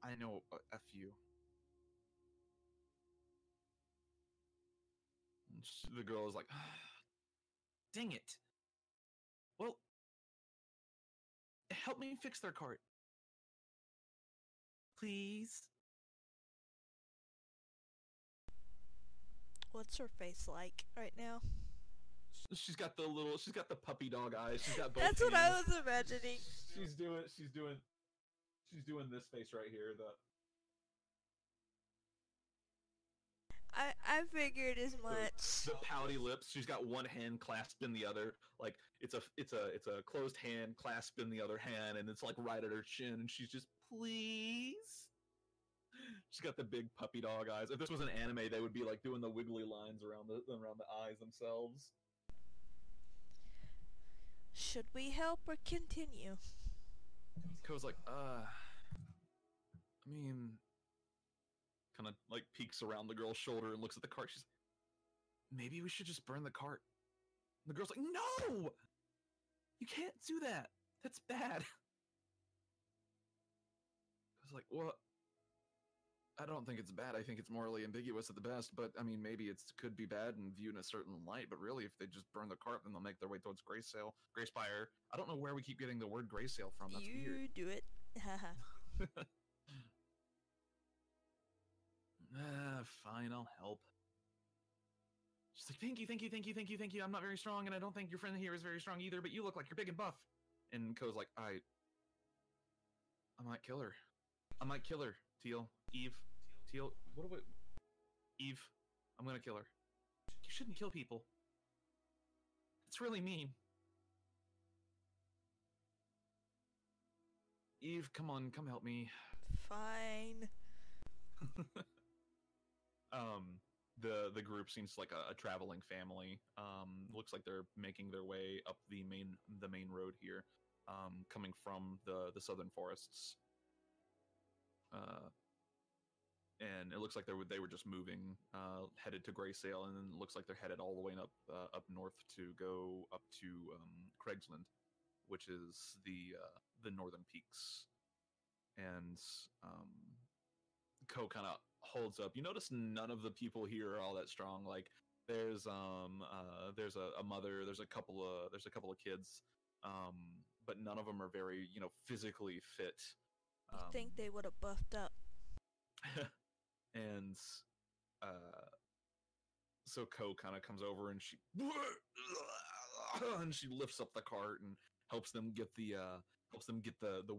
I know a few. And the girl is like, dang it. Well, help me fix their cart, please. What's her face like right now? She's got the puppy dog eyes. She's got both. That's hands. what I was imagining. She's doing this face right here. I figured as much. The pouty lips. She's got one hand clasped in the other. Like it's a closed hand clasped in the other hand, and it's like right at her chin. And she's just, please. She's got the big puppy dog eyes. If this was an anime, they would be like doing the wiggly lines around the eyes themselves. Should we help or continue? Ko's like, I mean, kind of like peeks around the girl's shoulder and looks at the cart. She's like, maybe we should just burn the cart. And the girl's like, no! You can't do that. That's bad. I was like, well, I don't think it's bad. I think it's morally ambiguous at the best, but I mean, maybe it could be bad and viewed in a certain light, but really, if they just burn the cart, then they'll make their way towards Greyspire. I don't know where we keep getting the word Greysale from. That's you weird. do it. Fine, I'll help. She's like, thank you. I'm not very strong, and I don't think your friend here is very strong either, but you look like you're big and buff. And Ko's like, I might kill her. Teal. Teal, Eve, I'm gonna kill her. You shouldn't kill people. It's really mean. Eve, come on, come help me. Fine. The group seems like a traveling family. Looks like they're making their way up the main road here, coming from the southern forests. And it looks like they were just moving, headed to Greysale, and then it looks like they're headed all the way up north to go up to Craigsland, which is the northern peaks. And Ko kind of holds up. You notice none of the people here are all that strong. Like there's a mother, there's a couple of kids, but none of them are very physically fit. You think they would have buffed up? And so Ko kind of comes over and she lifts up the cart and helps them get the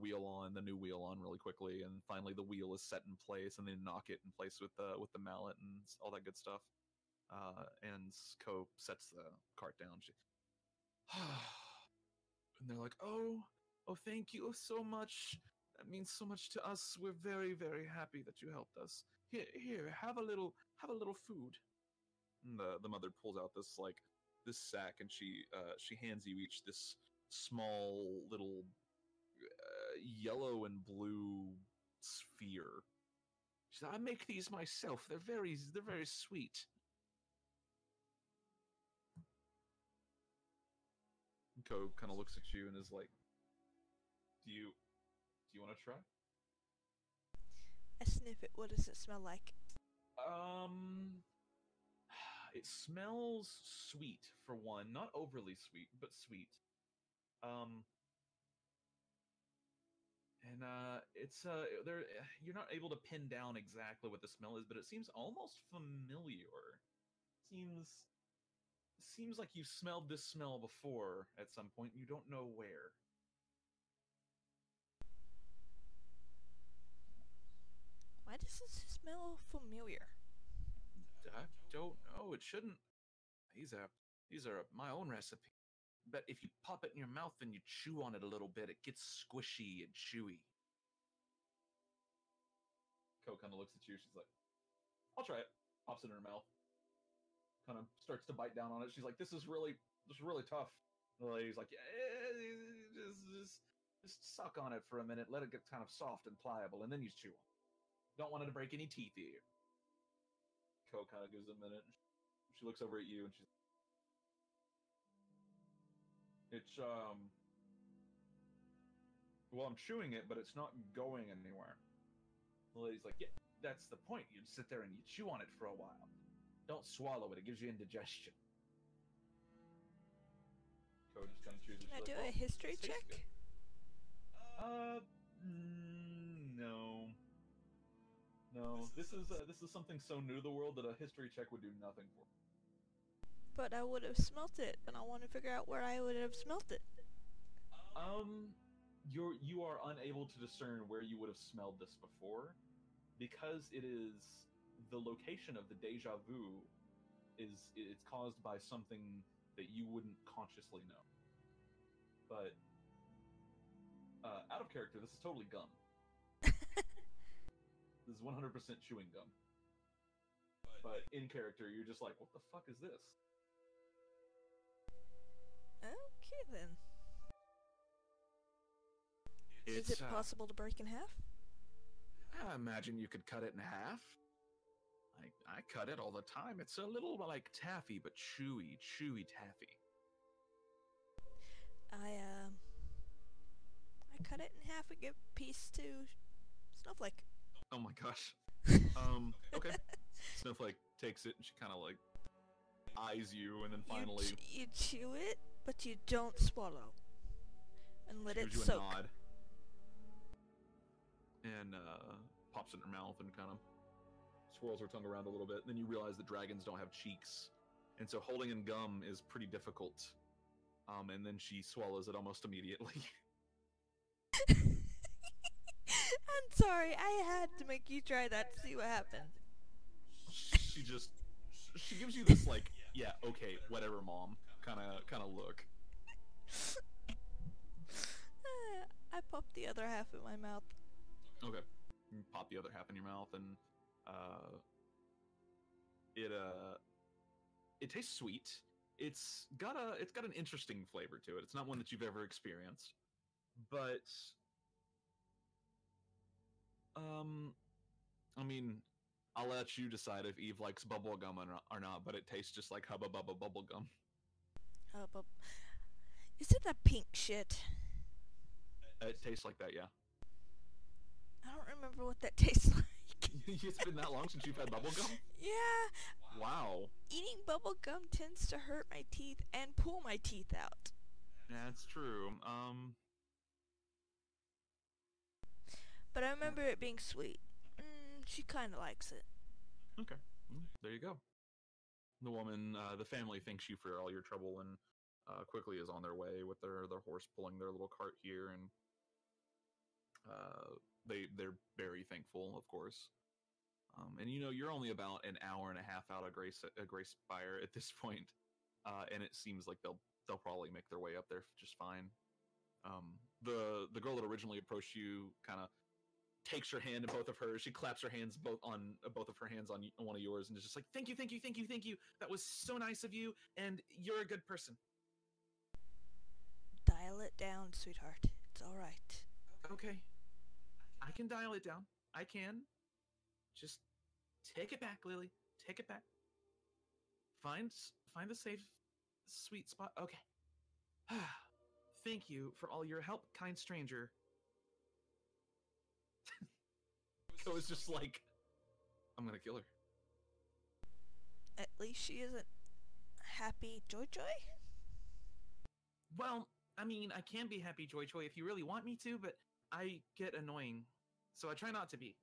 wheel on, the new wheel on really quickly, and finally the wheel is set in place, and they knock it in place with the mallet and all that good stuff. And Ko sets the cart down. And they're like, oh, thank you so much. That means so much to us. We're very, very happy that you helped us. Here, have a little food. And the mother pulls out this sack, and she hands you each this small little yellow and blue sphere. She said, I make these myself. They're very sweet. Ko kind of looks at you and is like, do you want to try? I sniff it. What does it smell like? Um, it smells sweet for one, not overly sweet, but sweet. Um, and it's there. You're not able to pin down exactly what the smell is, but it seems almost familiar. Seems seems like you've smelled this smell before at some point. You don't know where. Why does this smell familiar? I don't know. It shouldn't. These are my own recipe. But if you pop it in your mouth and you chew on it a little bit, it gets squishy and chewy. Ko kind of looks at you. She's like, "I'll try it." Pops it in her mouth. Kind of starts to bite down on it. She's like, this is really tough." The lady's like, just suck on it for a minute. Let it get kind of soft and pliable, and then you chew on it. Don't want it to break any teeth here." Ko kind of gives it a minute. She looks over at you and she's, "It's well, I'm chewing it, but it's not going anywhere." The lady's like, "Yeah, that's the point. You sit there and you chew on it for a while. Don't swallow it. It gives you indigestion." Ko just kind of chews it. Can I do a Well, history this tastes check? good." No. No, this is something so new to the world that a history check would do nothing for. But I would have smelt it, and I want to figure out where I would have smelt it. You are unable to discern where you would have smelled this before, because it is the location of the deja vu it's caused by something that you wouldn't consciously know. But out of character, this is totally gum. This is 100% chewing gum. But in character, you're just like, what the fuck is this? Okay then. Is It's it possible to break in half? I imagine you could cut it in half. I cut it all the time. It's a little like taffy, but chewy taffy. I cut it in half and give a piece to Snowflake. Oh my gosh. Okay. Snowflake takes it and she kind of like eyes you, and then finally You chew it, but you don't swallow. And let it gives you soak. a nod. And pops it in her mouth and kind of swirls her tongue around a little bit. And then you realize that dragons don't have cheeks, and so holding in gum is pretty difficult. And then she swallows it almost immediately. I'm sorry, I had to make you try that to see what happened. She gives you this like, yeah, okay, whatever, mom, kind of look. I popped the other half in my mouth. Okay, you pop the other half in your mouth, and it tastes sweet. It's got an interesting flavor to it. It's not one that you've ever experienced, but I mean, I'll let you decide if Eve likes bubblegum or not, but it tastes just like Hubba Bubba bubblegum. Is it that pink shit? It tastes like that, yeah. I don't remember what that tastes like. It's been that long since you've had bubblegum? Yeah. Wow. Eating bubblegum tends to hurt my teeth and pull my teeth out. That's true. But I remember it being sweet. She kind of likes it. Okay. There you go. The woman, the family thanks you for all your trouble and quickly is on their way with their horse pulling their little cart here, and they're very thankful, of course. And you're only about an hour and a half out of Grace Spire at this point, and it seems like they'll probably make their way up there just fine. The girl that originally approached you kind of takes your hand in both of hers. She claps her hands both of her hands on one of yours, and is just like, thank you. That was so nice of you, and you're a good person. Dial it down, sweetheart. It's all right. Okay. I can dial it down. I can. Just take it back, Lily. Take it back. Find a safe, sweet spot. Okay. Thank you for all your help, kind stranger. So it's just like, I'm gonna kill her. At least she isn't happy Joy Joy? Well, I mean, I can be happy Joy Joy if you really want me to, but I get annoying, so I try not to be.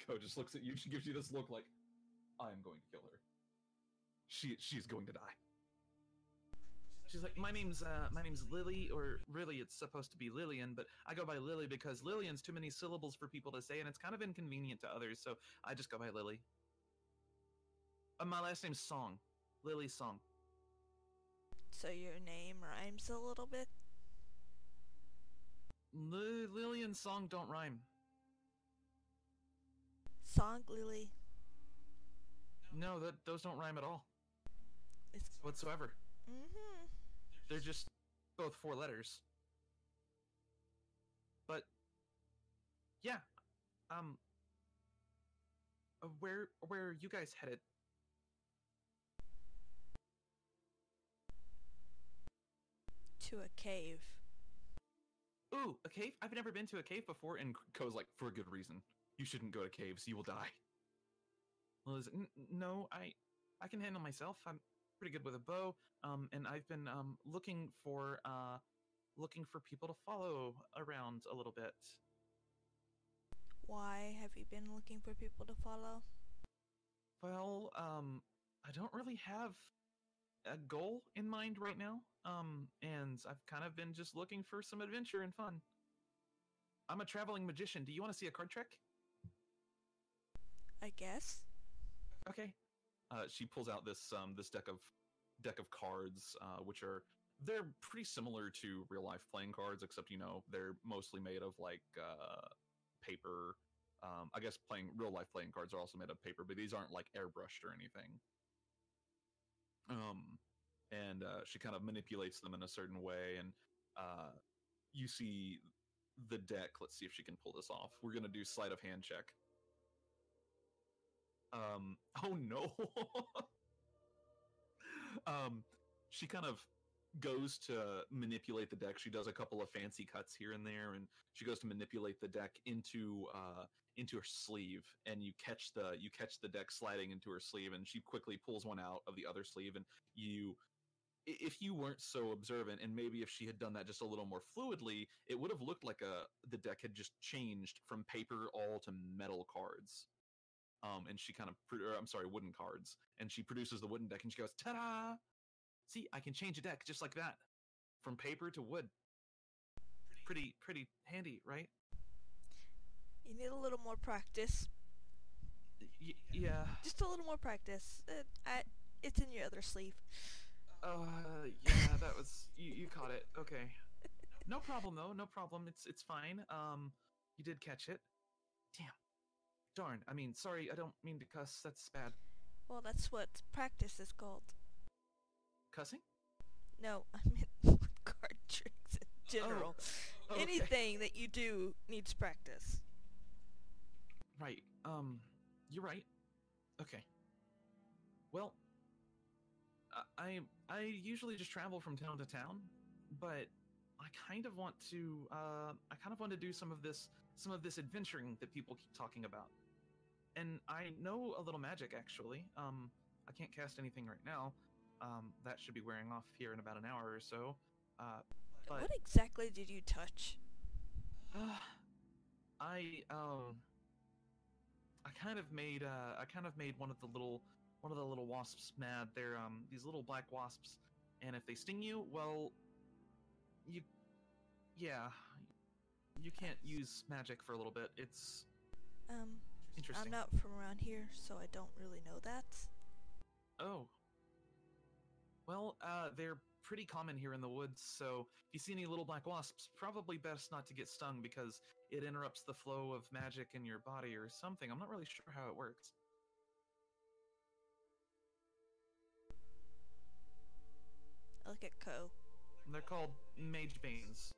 Ko just looks at you. She gives you this look like, I am going to kill her. She's going to die. She's like, my name's Lily, or really it's supposed to be Lillian, but I go by Lily because Lillian's too many syllables for people to say, and it's kind of inconvenient to others, so I just go by Lily. My last name's Song. Lily Song. So your name rhymes a little bit? Lily and Song don't rhyme. Song Lily. No, those don't rhyme at all. It's Whatsoever. mm-hmm. They're just both 4 letters. But yeah, where are you guys headed? To a cave. Ooh, a cave? I've never been to a cave before, and Ko's like, for a good reason. You shouldn't go to caves. You will die. Liz, no, I can handle myself. I'm pretty good with a bow. And I've been looking for people to follow around a little bit. Why have you been looking for people to follow? Well, I don't really have a goal in mind right now. And I've kind of been just looking for some adventure and fun. I'm a traveling magician. Do you want to see a card trick? I guess. Okay. She pulls out this deck of cards, which they're pretty similar to real life playing cards, except they're mostly made of like paper. I guess real life playing cards are also made of paper, but these aren't like airbrushed or anything. And she kind of manipulates them in a certain way, and you see the deck. Let's see if she can pull this off. We're gonna do sleight of hand check. Oh no. She kind of goes to manipulate the deck. She does a couple of fancy cuts here and there, and she goes to manipulate the deck into her sleeve, and you catch the deck sliding into her sleeve, and she quickly pulls one out of the other sleeve, and if you weren't so observant, and maybe if she had done that just a little more fluidly, it would have looked like the deck had just changed from paper all to metal cards. And she kind of, wooden cards. And she produces the wooden deck, and she goes, ta-da! See, I can change a deck just like that. From paper to wood. Pretty handy, right? You need a little more practice. Yeah. Just a little more practice. It's in your other sleeve. Yeah, that was, you caught it. Okay. No problem, though. No problem. It's fine. You did catch it. Damn. Darn, I mean, sorry, I don't mean to cuss, that's bad. Well, that's what practice is called. Cussing? No, I meant with card tricks in general. Oh, okay. Anything that you do needs practice. Right, you're right. Okay. Well, I usually just travel from town to town, but I kind of want to do some of this adventuring that people keep talking about. And I know a little magic, actually. I can't cast anything right now. That should be wearing off here in about an hour or so. But what exactly did you touch? I kind of made one of the little wasps mad. They're these little black wasps, and if they sting you, well, you can't use magic for a little bit. It's interesting. I'm not from around here, so I don't really know that. Oh. Well, they're pretty common here in the woods, so if you see any little black wasps, probably best not to get stung because it interrupts the flow of magic in your body or something. I'm not really sure how it works. I look at Ko. They're called mage banes.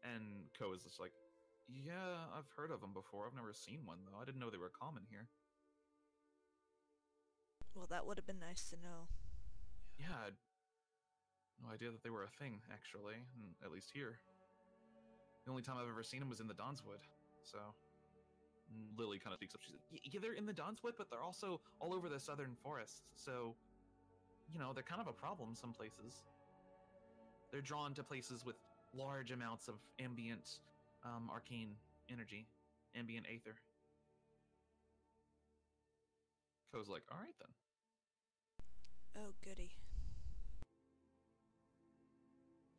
And Ko is just like, yeah, I've heard of them before. I've never seen one, though. I didn't know they were common here. Well, that would have been nice to know. Yeah, I had no idea that they were a thing, actually, at least here. The only time I've ever seen them was in the Donswood, so Lily kind of speaks up. She's like, yeah, they're in the Donswood, but they're also all over the southern forests. So, you know, they're kind of a problem some places. They're drawn to places with large amounts of ambient, arcane energy, ambient aether. Ko's like, all right then. Oh, goody.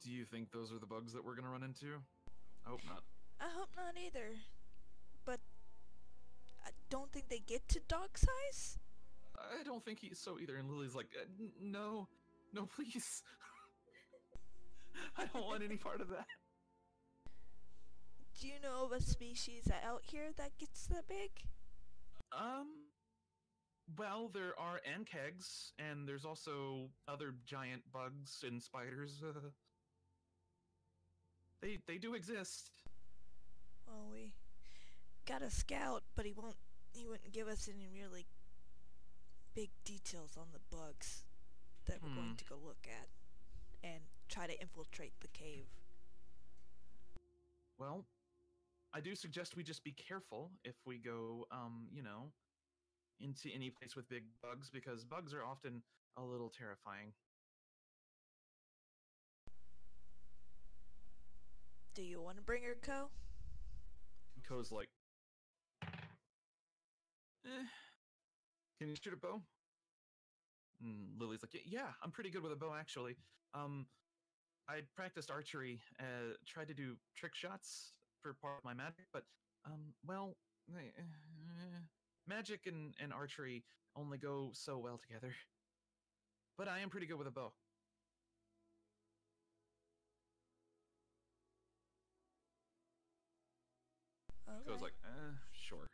Do you think those are the bugs that we're gonna run into? I hope not. I hope not either. But I don't think they get to dog size? I don't think he's so either. And Lily's like, no, please. I don't want any part of that. Do you know of a species out here that gets that big? Well, there are ankegs, and there's also other giant bugs and spiders. They do exist. Well, we got a scout, but he wouldn't give us any really big details on the bugs that we're going to go look at and try to infiltrate the cave. Well, I do suggest we just be careful if we go, you know, into any place with big bugs, because bugs are often a little terrifying. Do you want to bring her, Ko? Ko's like, can you shoot a bow? Lily's like, yeah, I'm pretty good with a bow, actually. I practiced archery, tried to do trick shots for part of my magic, but, well, magic and archery only go so well together. But I am pretty good with a bow. Okay. Ko's like, sure.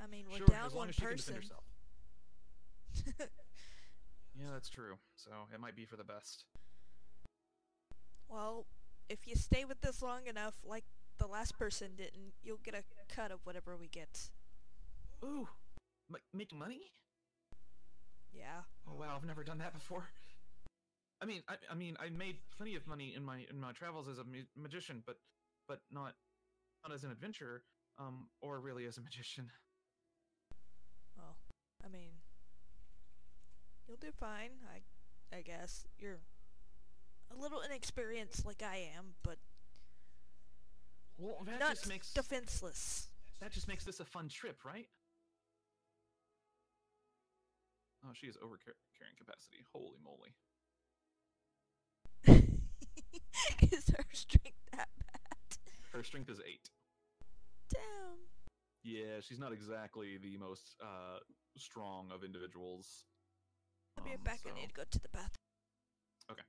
I mean, we're Sure, down as long one as she can person. defend herself. Yeah, that's true. So it might be for the best. Well, if you stay with this long enough, like the last person didn't, you'll get a cut of whatever we get. Ooh, make money? Yeah. Oh wow, I've never done that before. I mean, I made plenty of money in my travels as a magician, but not as an adventurer, or really as a magician. Well, I mean, you'll do fine, I guess. You're a little inexperienced like I am, but Well, that not just makes defenseless. this a fun trip, right? Oh, she is over carrying capacity. Holy moly. Is her strength that bad? Her strength is 8. Damn. Yeah, she's not exactly the most strong of individuals. I'll be right back. So- I need to go to the bathroom. Okay.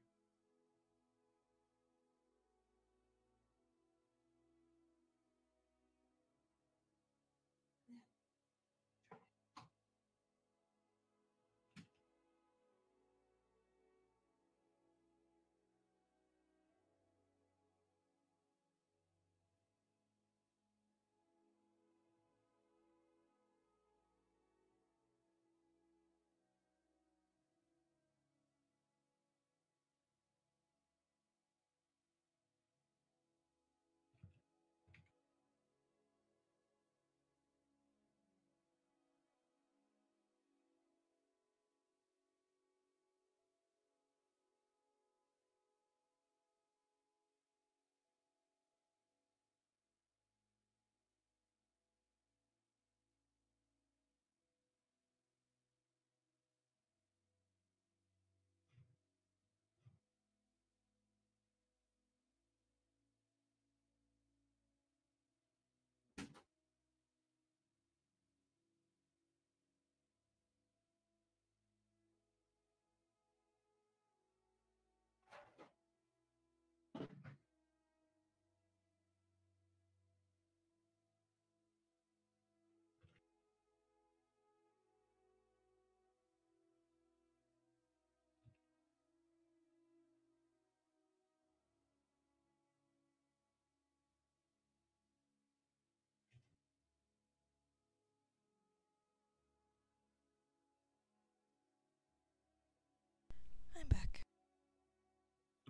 I'm back.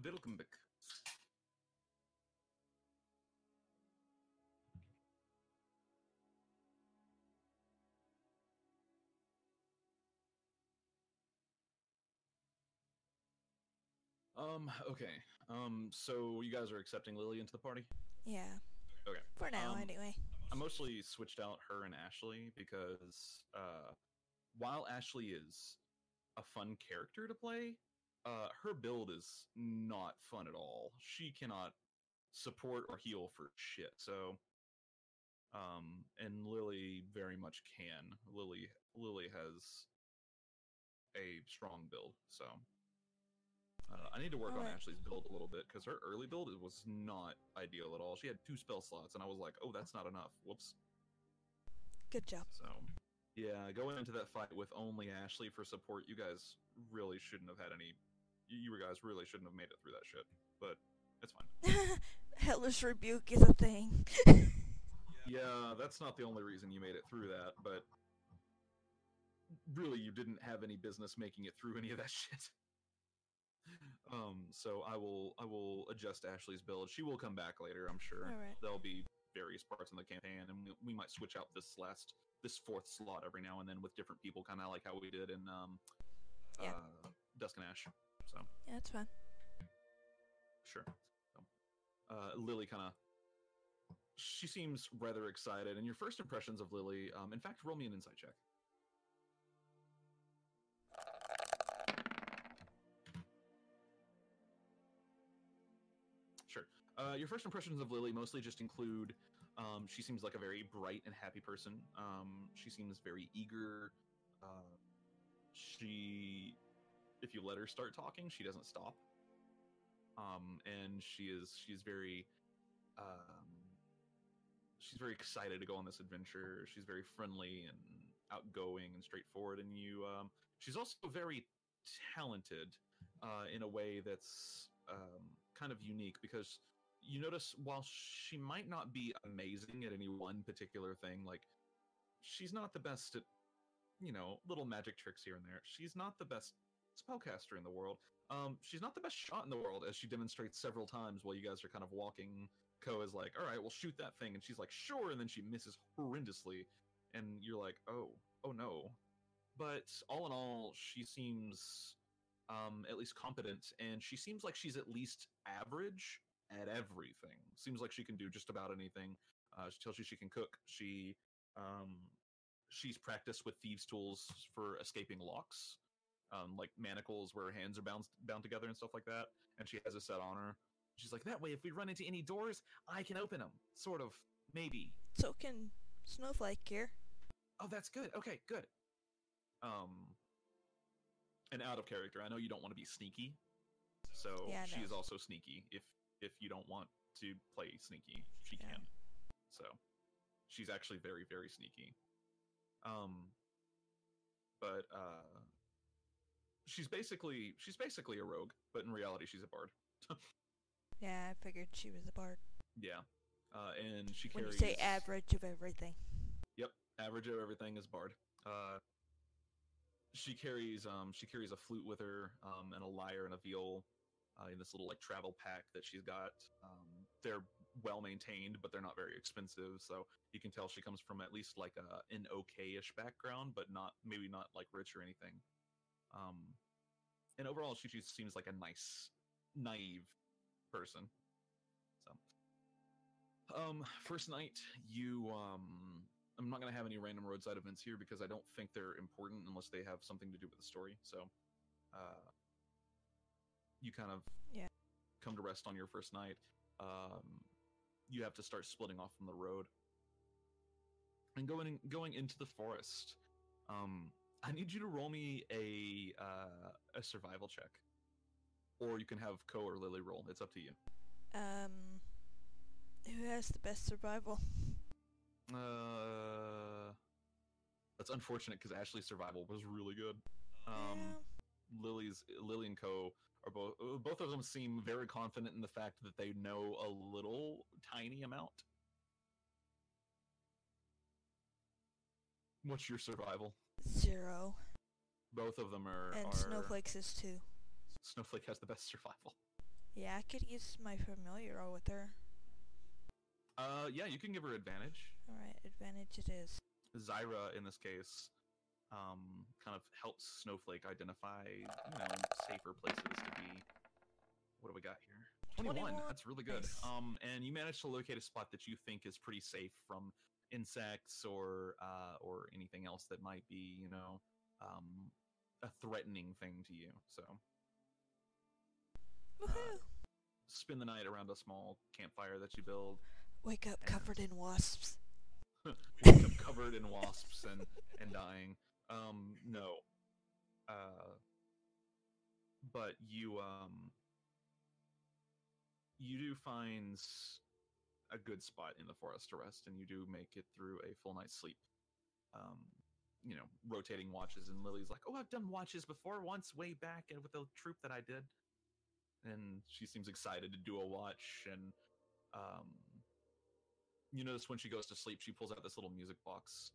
Welcome back. Okay. So you guys are accepting Lily into the party? Yeah. Okay. For now, anyway. I mostly switched out her and Ashley because, while Ashley is a fun character to play, her build is not fun at all. She cannot support or heal for shit. So, and Lily very much can. Lily has a strong build, so I need to work on Alright. Ashley's build a little bit because her early build was not ideal at all. She had 2 spell slots, and I was like, oh, that's not enough. Whoops. Good job. So, yeah, going into that fight with only Ashley for support, you guys really shouldn't have had any. You guys really shouldn't have made it through that shit, but it's fine. Hellish Rebuke is a thing. Yeah, that's not the only reason you made it through that, but really you didn't have any business making it through any of that shit. So I will adjust Ashley's build. She will come back later, I'm sure. Alright. There'll be various parts in the campaign, and we might switch out this 4th slot every now and then with different people, kind of like how we did in Yeah. Dusk and Ash. So Yeah, that's fine. sure. So, Lily she seems rather excited, and your first impressions of Lily, in fact, roll me an insight check. Sure. Your first impressions of Lily mostly just include she seems like a very bright and happy person. She seems very eager. If you let her start talking, she doesn't stop. And she's very excited to go on this adventure. She's very friendly and outgoing and straightforward. And she's also very talented in a way that's kind of unique, because you notice while she might not be amazing at any one particular thing, like she's not the best at, little magic tricks here and there. She's not the best spellcaster in the world. She's not the best shot in the world, as she demonstrates several times while you guys are kind of walking. Ko is like, all right, well, shoot that thing. And she's like, sure. And then she misses horrendously. And you're like, oh no. But all in all, she seems at least competent, and she seems like she's at least average at everything. Seems like she can do just about anything. She tells you she can cook. She's practiced with thieves' tools for escaping locks, like manacles where her hands are bound together and stuff like that. And she has a set on her. She's like, that way, if we run into any doors, I can open them. Sort of, maybe. So can Snowflake here. Oh, that's good. Okay, good. And out of character, I know you don't want to be sneaky, so Yeah, she no. is also sneaky. If you don't want to play sneaky, she Yeah. can. So she's actually very, very sneaky. But she's basically a rogue, but in reality, she's a bard. Yeah, I figured she was a bard. Yeah, and she When carries. you say average of everything. Yep, average of everything is bard. She carries a flute with her, and a lyre and a viol, in this little like travel pack that she's got. They're well maintained, but they're not very expensive, so you can tell she comes from at least like an okay-ish background, but maybe not like rich or anything. And overall, she just seems like a nice, naive person. So, first night, I'm not going to have any random roadside events here because I don't think they're important unless they have something to do with the story. So, you kind of come to rest on your first night. You have to start splitting off from the road and going into the forest. I need you to roll me a survival check, or you can have Ko or Lily roll. It's up to you. Who has the best survival? That's unfortunate because Ashley's survival was really good. Yeah. Lily and Ko are both of them seem very confident in the fact that they know a little tiny amount. What's your survival? 0. Both of them are. And Snowflake's is 2. Snowflake has the best survival. Yeah, I could use my familiar with her. Yeah, you can give her advantage. Alright, advantage it is. Zyra, in this case, kind of helps Snowflake identify, safer places to be. what do we got here? 21. 21. That's really good. Nice. And you managed to locate a spot that you think is pretty safe from insects or anything else that might be, a threatening thing to you. So Woohoo! spend the night around a small campfire that you build. Wake up and- covered in wasps. You wake up covered in wasps and dying. No. But you do find a good spot in the forest to rest, and you do make it through a full night's sleep. Rotating watches, and Lily's like, "Oh, I've done watches before, once way back with the troop that I did." And she seems excited to do a watch, and you notice when she goes to sleep, she pulls out this little music box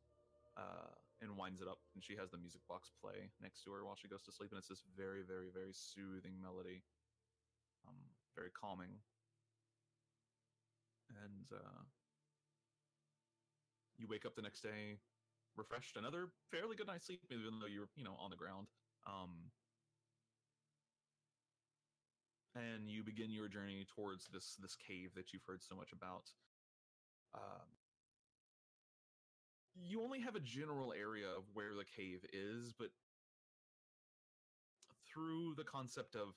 and winds it up, and she has the music box play next to her while she goes to sleep, and it's this very, very, very soothing melody, very calming. And you wake up the next day refreshed, another fairly good night's sleep, even though you're on the ground. And you begin your journey towards this cave that you've heard so much about. You only have a general area of where the cave is, but through the concept of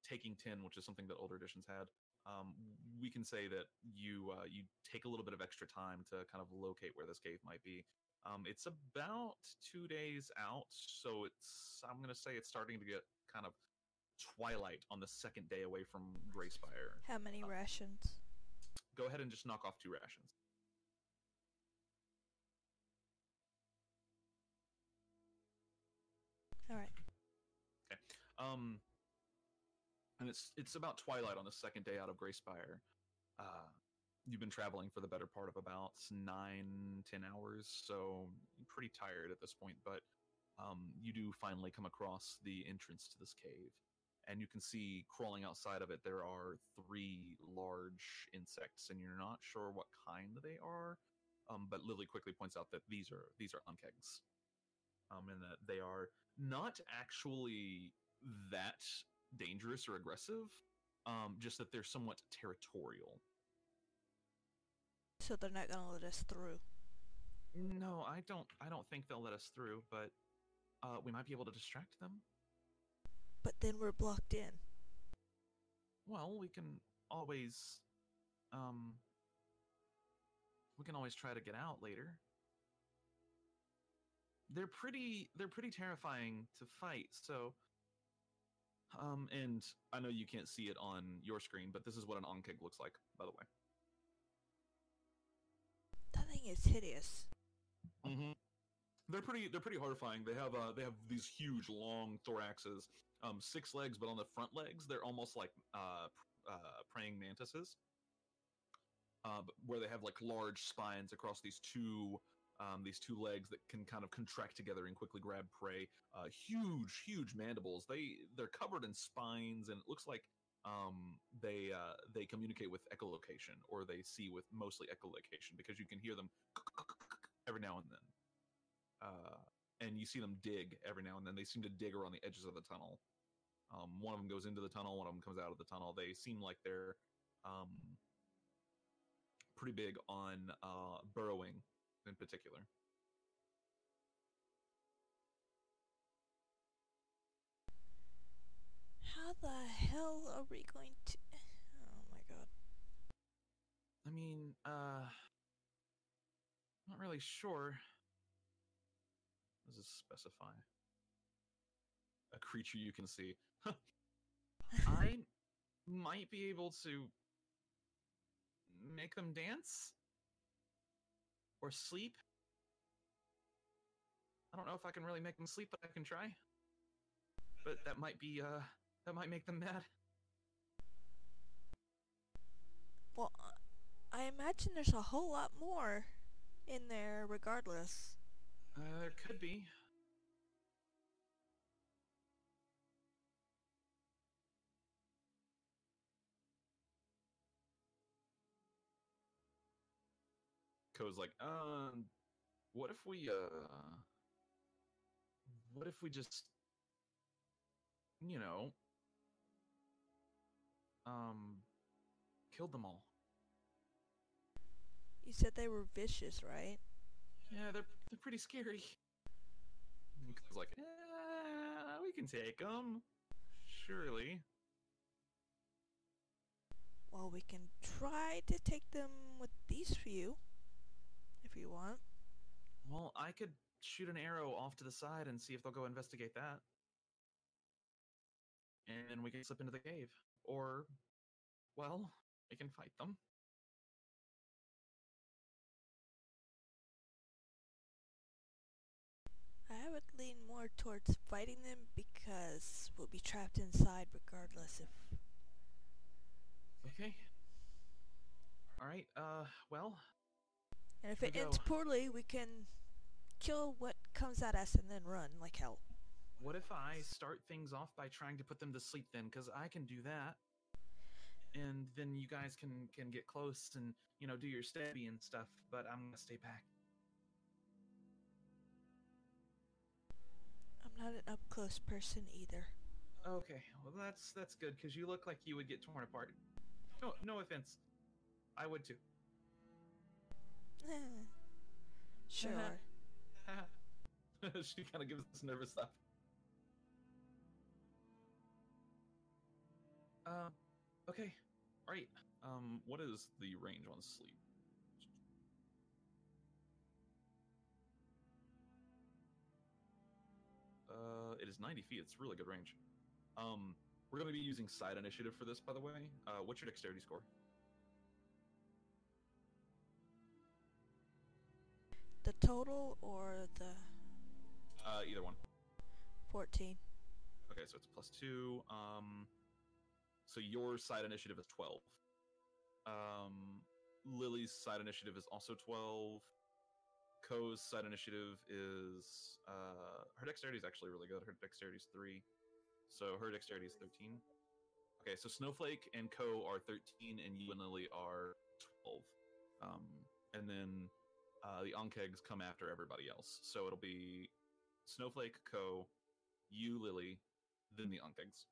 taking 10, which is something that older editions had, we can say that you take a little bit of extra time to kind of locate where this cave might be. It's about 2 days out, so I'm going to say it's starting to get kind of twilight on the second day away from Greyspire. How many rations? Go ahead and just knock off 2 rations. All right. Okay. And it's about twilight on the second day out of Greyspire. You've been traveling for the better part of about 9-10 hours, so you're pretty tired at this point, but you do finally come across the entrance to this cave. And you can see crawling outside of it, there are 3 large insects, and you're not sure what kind they are. But Lily quickly points out that these are unkegs, and that they are not actually that dangerous or aggressive, just that they're somewhat territorial. So they're not gonna let us through. No, I don't think they'll let us through, but we might be able to distract them. But then we're blocked in. Well, we can always try to get out later. They're pretty terrifying to fight, so and I know you can't see it on your screen, but this is what an onkeg looks like, by the way. That thing is hideous. Mm-hmm. They're pretty horrifying. They have these huge long thoraxes, 6 legs, but on the front legs they're almost like praying mantises, where they have like large spines across these two legs that can kind of contract together and quickly grab prey. Huge mandibles. They're covered in spines, and it looks like they communicate with echolocation, or they see with mostly echolocation, because you can hear them every now and then. And you see them dig every now and then. They seem to dig around the edges of the tunnel. One of them goes into the tunnel, one of them comes out of the tunnel. They seem like they're pretty big on burrowing in particular. How the hell are we going to... Oh my god. I mean, not really sure. What does this specify? A creature you can see. I might be able to make them dance or sleep. I don't know if I can really make them sleep, but I can try. But that might make them mad. Well, I imagine there's a whole lot more in there regardless. There could be. Ko's like, what if we just, killed them all. You said they were vicious, right? Yeah, they're pretty scary. It's like, we can take them, surely. Well, we can try to take them with these few, if you want. Well, I could shoot an arrow off to the side and see if they'll go investigate that. And we can slip into the cave. Or, well, we can fight them. I would lean more towards fighting them because we'll be trapped inside regardless if... Okay. Alright, well... And if here it we ends go. poorly, we can kill what comes at us and then run like hell. What if I start things off by trying to put them to sleep then? Because I can do that. And then you guys can get close and, you know, do your stabby and stuff, but I'm gonna stay back. I'm not an up-close person either. Okay, well that's good, because you look like you would get torn apart. No offense. I would too. Sure. She kind of gives this nervous laugh. Okay. Alright. What is the range on sleep? It is 90 feet. It's really good range. We're going to be using side initiative for this, by the way. What's your dexterity score? The total or the... Either one. 14. Okay, so it's +2. So your side initiative is 12. Lily's side initiative is also 12. Ko's side initiative is her dexterity is actually really good. Her dexterity is 3, so her dexterity is 13. Okay, so Snowflake and Ko are 13, and you and Lily are 12. And then the Onkegs come after everybody else. So it'll be Snowflake, Ko, you, Lily, then the Onkegs.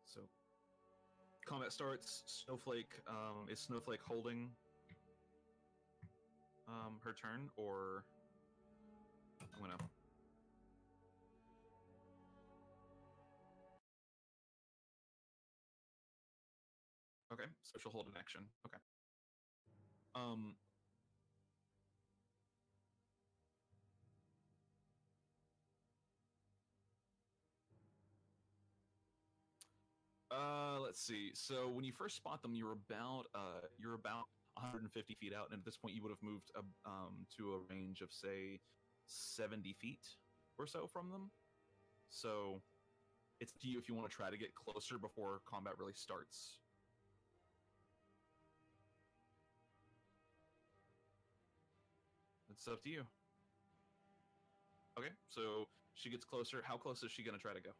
So combat starts. Snowflake is Snowflake holding her turn, or I'm gonna. Okay, so she'll hold an action. Okay. Let's see. So when you first spot them, you're about 150 feet out, and at this point, you would have moved to a range of say 70 feet or so from them. So it's up to you if you want to try to get closer before combat really starts. It's up to you. Okay, so she gets closer. How close is she going to try to go?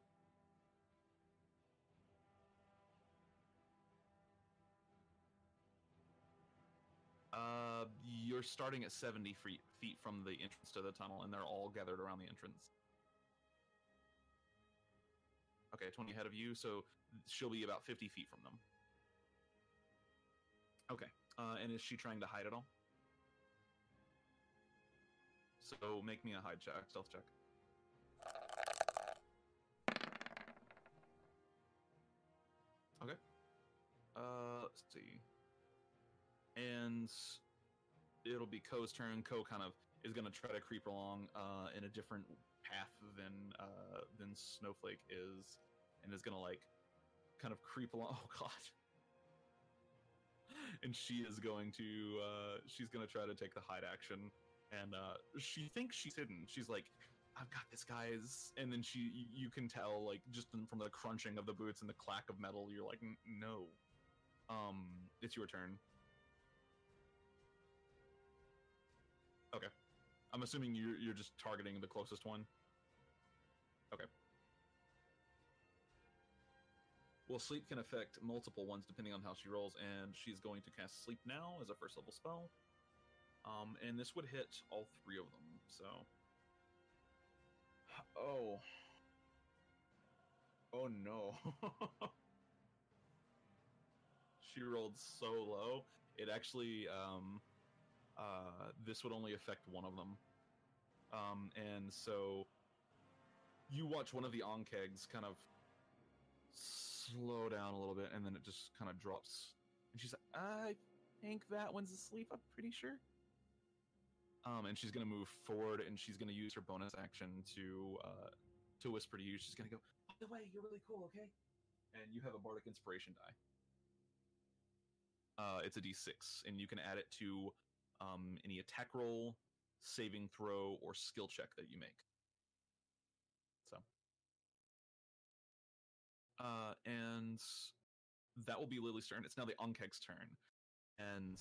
You're starting at 70 feet from the entrance to the tunnel, and they're all gathered around the entrance. Okay, 20 ahead of you, so she'll be about 50 feet from them. Okay, and is she trying to hide at all? So make me a hide check, stealth check. Okay. Let's see. And it'll be Ko's turn. Ko kind of is going to try to creep along in a different path than Snowflake is, and is going to like kind of creep along. Oh God! And she is going to she's going to try to take the hide action, and she thinks she's hidden. She's like, "I've got this, guys," and then you can tell like just from the crunching of the boots and the clack of metal, you're like, "No." It's your turn. Okay. I'm assuming you're just targeting the closest one. Okay. Well, sleep can affect multiple ones depending on how she rolls, and she's going to cast Sleep Now as a first level spell. And this would hit all 3 of them, so... Oh. Oh no. She rolled so low. It actually, this would only affect one of them. And so you watch one of the onkegs kind of slow down a little bit, and then it just kind of drops. And she's like, I think that one's asleep, I'm pretty sure. And she's gonna move forward, and she's gonna use her bonus action to whisper to you. She's gonna go, by the way, you're really cool, okay? And you have a bardic inspiration die. It's a d6, and you can add it to any attack roll, saving throw, or skill check that you make. So, and that will be Lily's turn. It's now the Onkeg's turn, and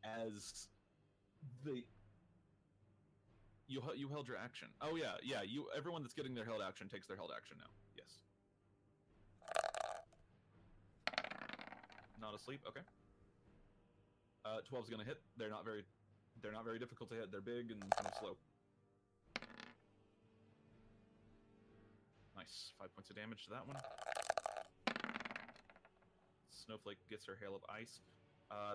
as the you held your action. Oh yeah. Everyone that's getting their held action takes their held action now. Yes. Not asleep. Okay. 12's gonna hit. They're not very difficult to hit. They're big and kind of slow. Nice. 5 points of damage to that one. Snowflake gets her hail of ice.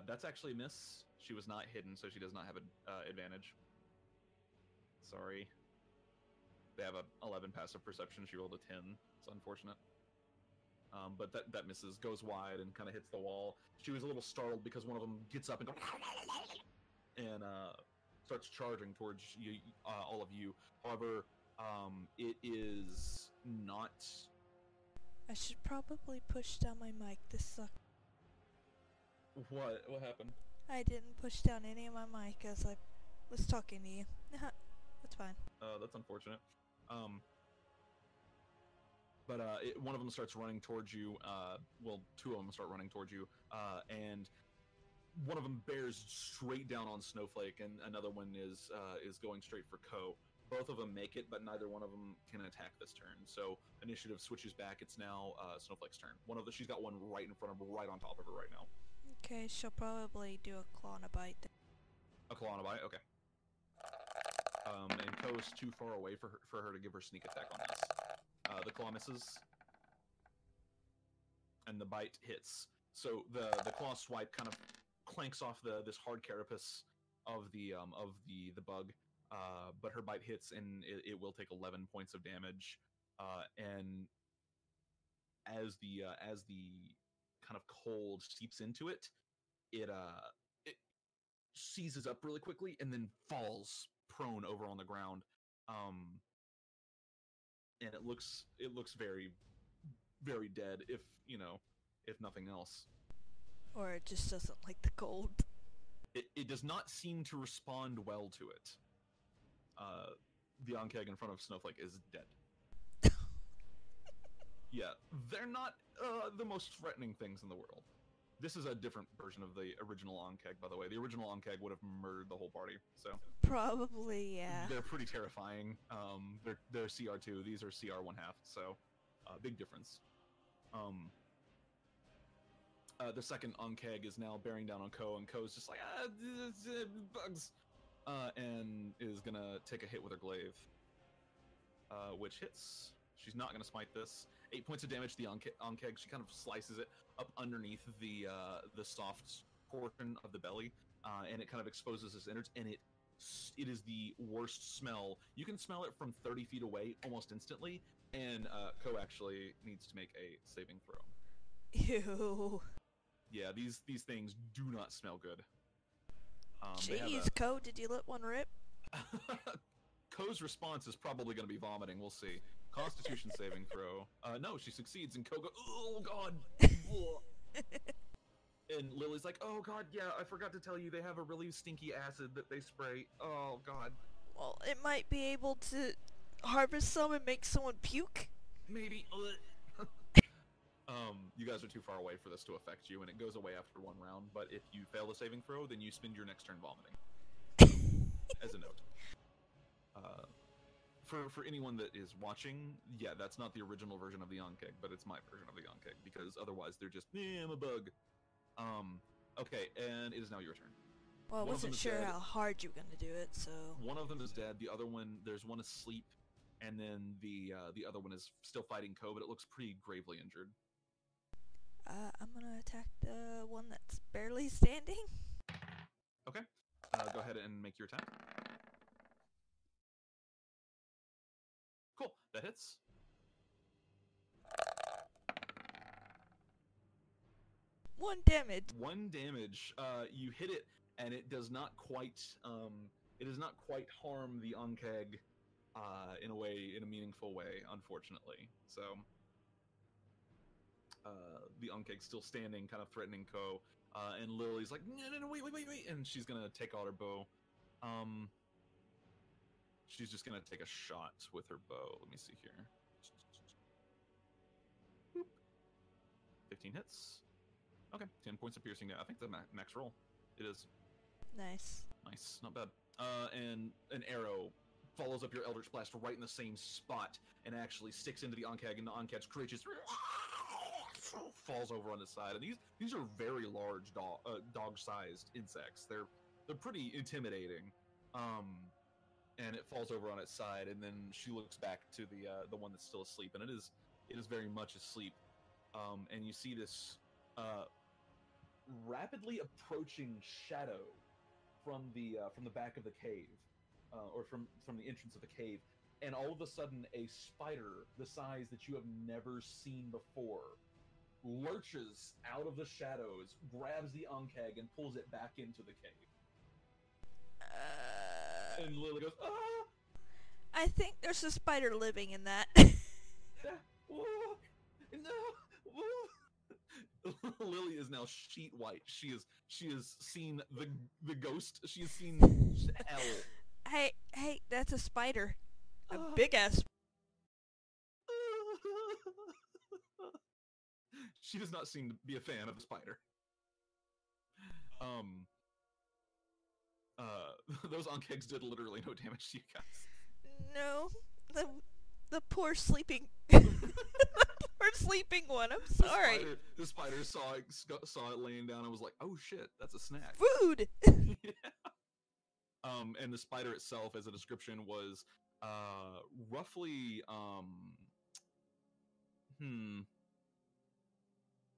That's actually a miss. She was not hidden, so she does not have an advantage. Sorry. They have a 11 passive perception. She rolled a 10. It's unfortunate. But that misses, goes wide, and kind of hits the wall. She was a little startled because one of them gets up and goes and starts charging towards you, all of you. However, it is not. I should probably push down my mic. This sucks. What happened? I didn't push down any of my mic as I was talking to you. That's fine. That's unfortunate. But one of them starts running towards you. Well, two of them start running towards you, and one of them bears straight down on Snowflake, and another one is going straight for Ko. Both of them make it, but neither one of them can attack this turn. So initiative switches back. It's now Snowflake's turn. She's got one right in front of her, right on top of her right now. Okay, she'll probably do a claw and a bite. A claw and a bite. Okay. And Ko is too far away for her to give her sneak attack on this. The claw misses, and the bite hits. So the claw swipe kind of clanks off this hard carapace of the bug, but her bite hits, and it will take 11 points of damage. And as the kind of cold seeps into it, it seizes up really quickly and then falls prone over on the ground. And it looks very, very dead, if nothing else. Or it just doesn't like the cold. It does not seem to respond well to it. The Onkeg in front of Snowflake is dead. Yeah, they're not the most threatening things in the world. This is a different version of the original Onkeg, by the way. The original Onkeg would have murdered the whole party, so... Probably, yeah. They're pretty terrifying. They're CR2, these are CR 1/2, so big difference. The second Onkeg is now bearing down on Ko, and Ko's just like, bugs! And is gonna take a hit with her glaive. Which hits. She's not gonna smite this. 8 points of damage to the Onkeg. She kind of slices it up underneath the soft portion of the belly, and it kind of exposes its innards, and it is the worst smell. You can smell it from 30 feet away almost instantly, and Ko actually needs to make a saving throw. Ew. Yeah, these things do not smell good. Jeez, Ko, did you let one rip? Ko's response is probably going to be vomiting. We'll see. Constitution saving throw. No, she succeeds, and Ko goes, oh god! And Lily's like, oh god, yeah, I forgot to tell you, they have a really stinky acid that they spray. Oh god. Well, it might be able to harvest some and make someone puke? Maybe. You guys are too far away for this to affect you, and it goes away after one round, but if you fail the saving throw, then you spend your next turn vomiting. As a note. For anyone that is watching, yeah, that's not the original version of the Onkeg, but it's my version of the Onkeg, because otherwise they're just, I'm a bug. Okay, and it is now your turn. Well, I wasn't sure how hard you were gonna do it, so... One of them is dead, the other one, there's one asleep, and then the other one is still fighting Ko, but it looks pretty gravely injured. I'm gonna attack the one that's barely standing. Okay, go ahead and make your attack. Cool, that hits. One damage. One damage. You hit it, and it does not quite harm the Ankeg in a meaningful way, unfortunately. So the Ankeg's still standing, kind of threatening Ko, and Lily's like, no, wait, and she's gonna take out her bow. She's just gonna take a shot with her bow. Let me see here. 15 hits. Okay, 10 points of piercing. I think the max roll. It is. Nice. Nice, not bad. And an arrow follows up your Eldritch Blast right in the same spot and actually sticks into the Ankeg, and the Ankeg screeches, falls over on the side. And these are very large dog-sized insects. They're pretty intimidating. And it falls over on its side, and then she looks back to the one that's still asleep, and it is very much asleep. And you see this rapidly approaching shadow from the back of the cave, or from the entrance of the cave, and all of a sudden a spider the size that you have never seen before lurches out of the shadows, grabs the Ankeg, and pulls it back into the cave. And Lily goes, ah! I think there's a spider living in that. Whoa, no, whoa. Lily is now sheet white. She has seen the ghost. She has seen hell. Hey, that's a spider. A big ass. She does not seem to be a fan of the spider. Those Ankegs did literally no damage to you guys. No, the poor sleeping, the poor sleeping one. I'm sorry. The spider saw it laying down and was like, "Oh shit, that's a snack." Food. Yeah. And the spider itself, as a description, was roughly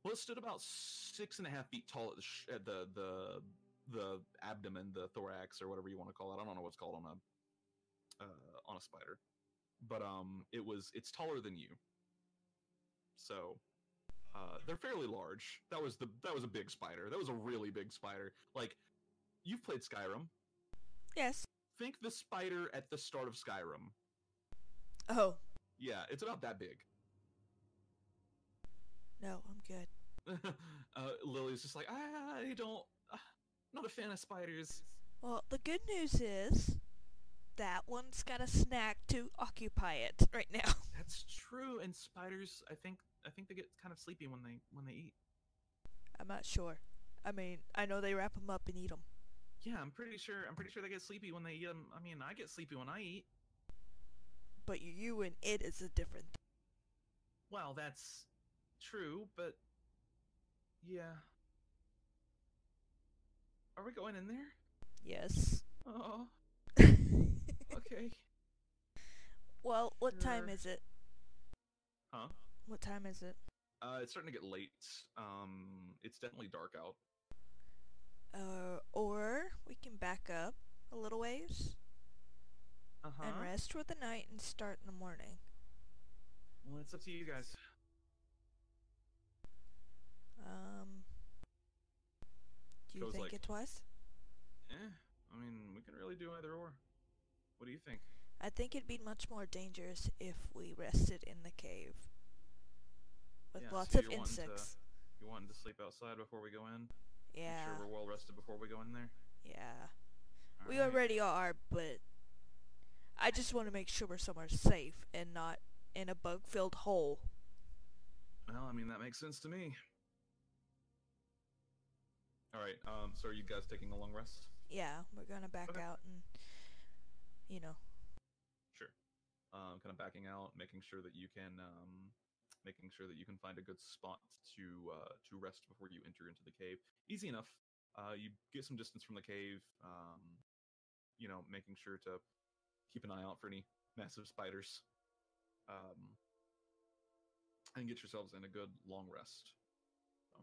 well, it stood about 6.5 feet tall at the abdomen, the thorax, or whatever you want to call it. I don't know what's called on a spider, but it's taller than you. So they're fairly large. That was a big spider. That was a really big spider. Like, you've played Skyrim. Yes. Think the spider at the start of Skyrim. Oh. Yeah, it's about that big. No, I'm good. Lily's just like, I don't, not a fan of spiders. Well, the good news is that one's got a snack to occupy it right now. That's true. And spiders, I think they get kind of sleepy when they eat. I'm not sure. I mean, I know they wrap them up and eat them. Yeah, I'm pretty sure they get sleepy when they eat them. I mean, I get sleepy when I eat. But you and it is a different thing. Well, that's true, but yeah. Are we going in there? Yes. Oh. Okay. Well, what time is it? Huh? What time is it? It's starting to get late. It's definitely dark out. Or we can back up a little ways and rest for the night and start in the morning. Well, it's up to you guys. Do you think it was? I mean, we can really do either or. What do you think? I think it'd be much more dangerous if we rested in the cave. With lots of insects. You wanting to sleep outside before we go in? Yeah. Make sure we're well rested before we go in there? Yeah. All We right. already are, but I just want to make sure we're somewhere safe and not in a bug-filled hole. Well, I mean, that makes sense to me. Alright, so are you guys taking a long rest? Yeah, we're gonna back out and, you know. Sure. Kind of backing out, making sure that you can find a good spot to rest before you enter into the cave. Easy enough. You get some distance from the cave, making sure to keep an eye out for any massive spiders, and get yourselves in a good long rest. So,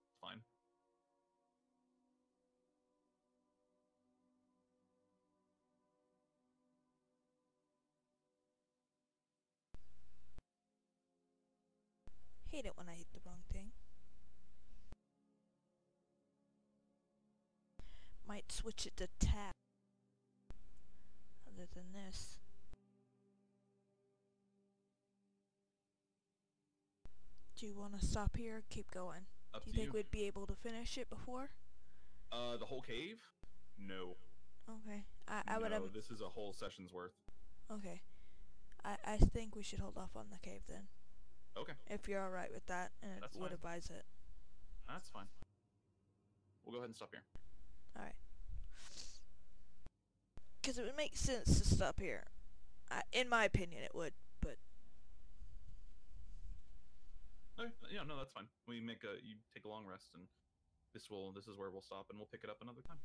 it's fine. Hate it when I hit the wrong thing. Might switch it to tab. Other than this. Do you want to stop here or keep going? Up Do you to think you. we'd be able to finish it before? The whole cave? No. Okay. I would have... No, this is a whole session's worth. Okay. I think we should hold off on the cave then. Okay. If you're alright with that, and That's would fine. advise it. That's fine. We'll go ahead and stop here. Alright. Because it would make sense to stop here. In my opinion, it would, but... Okay. Yeah, no, that's fine. You take a long rest, and this is where we'll stop, and we'll pick it up another time.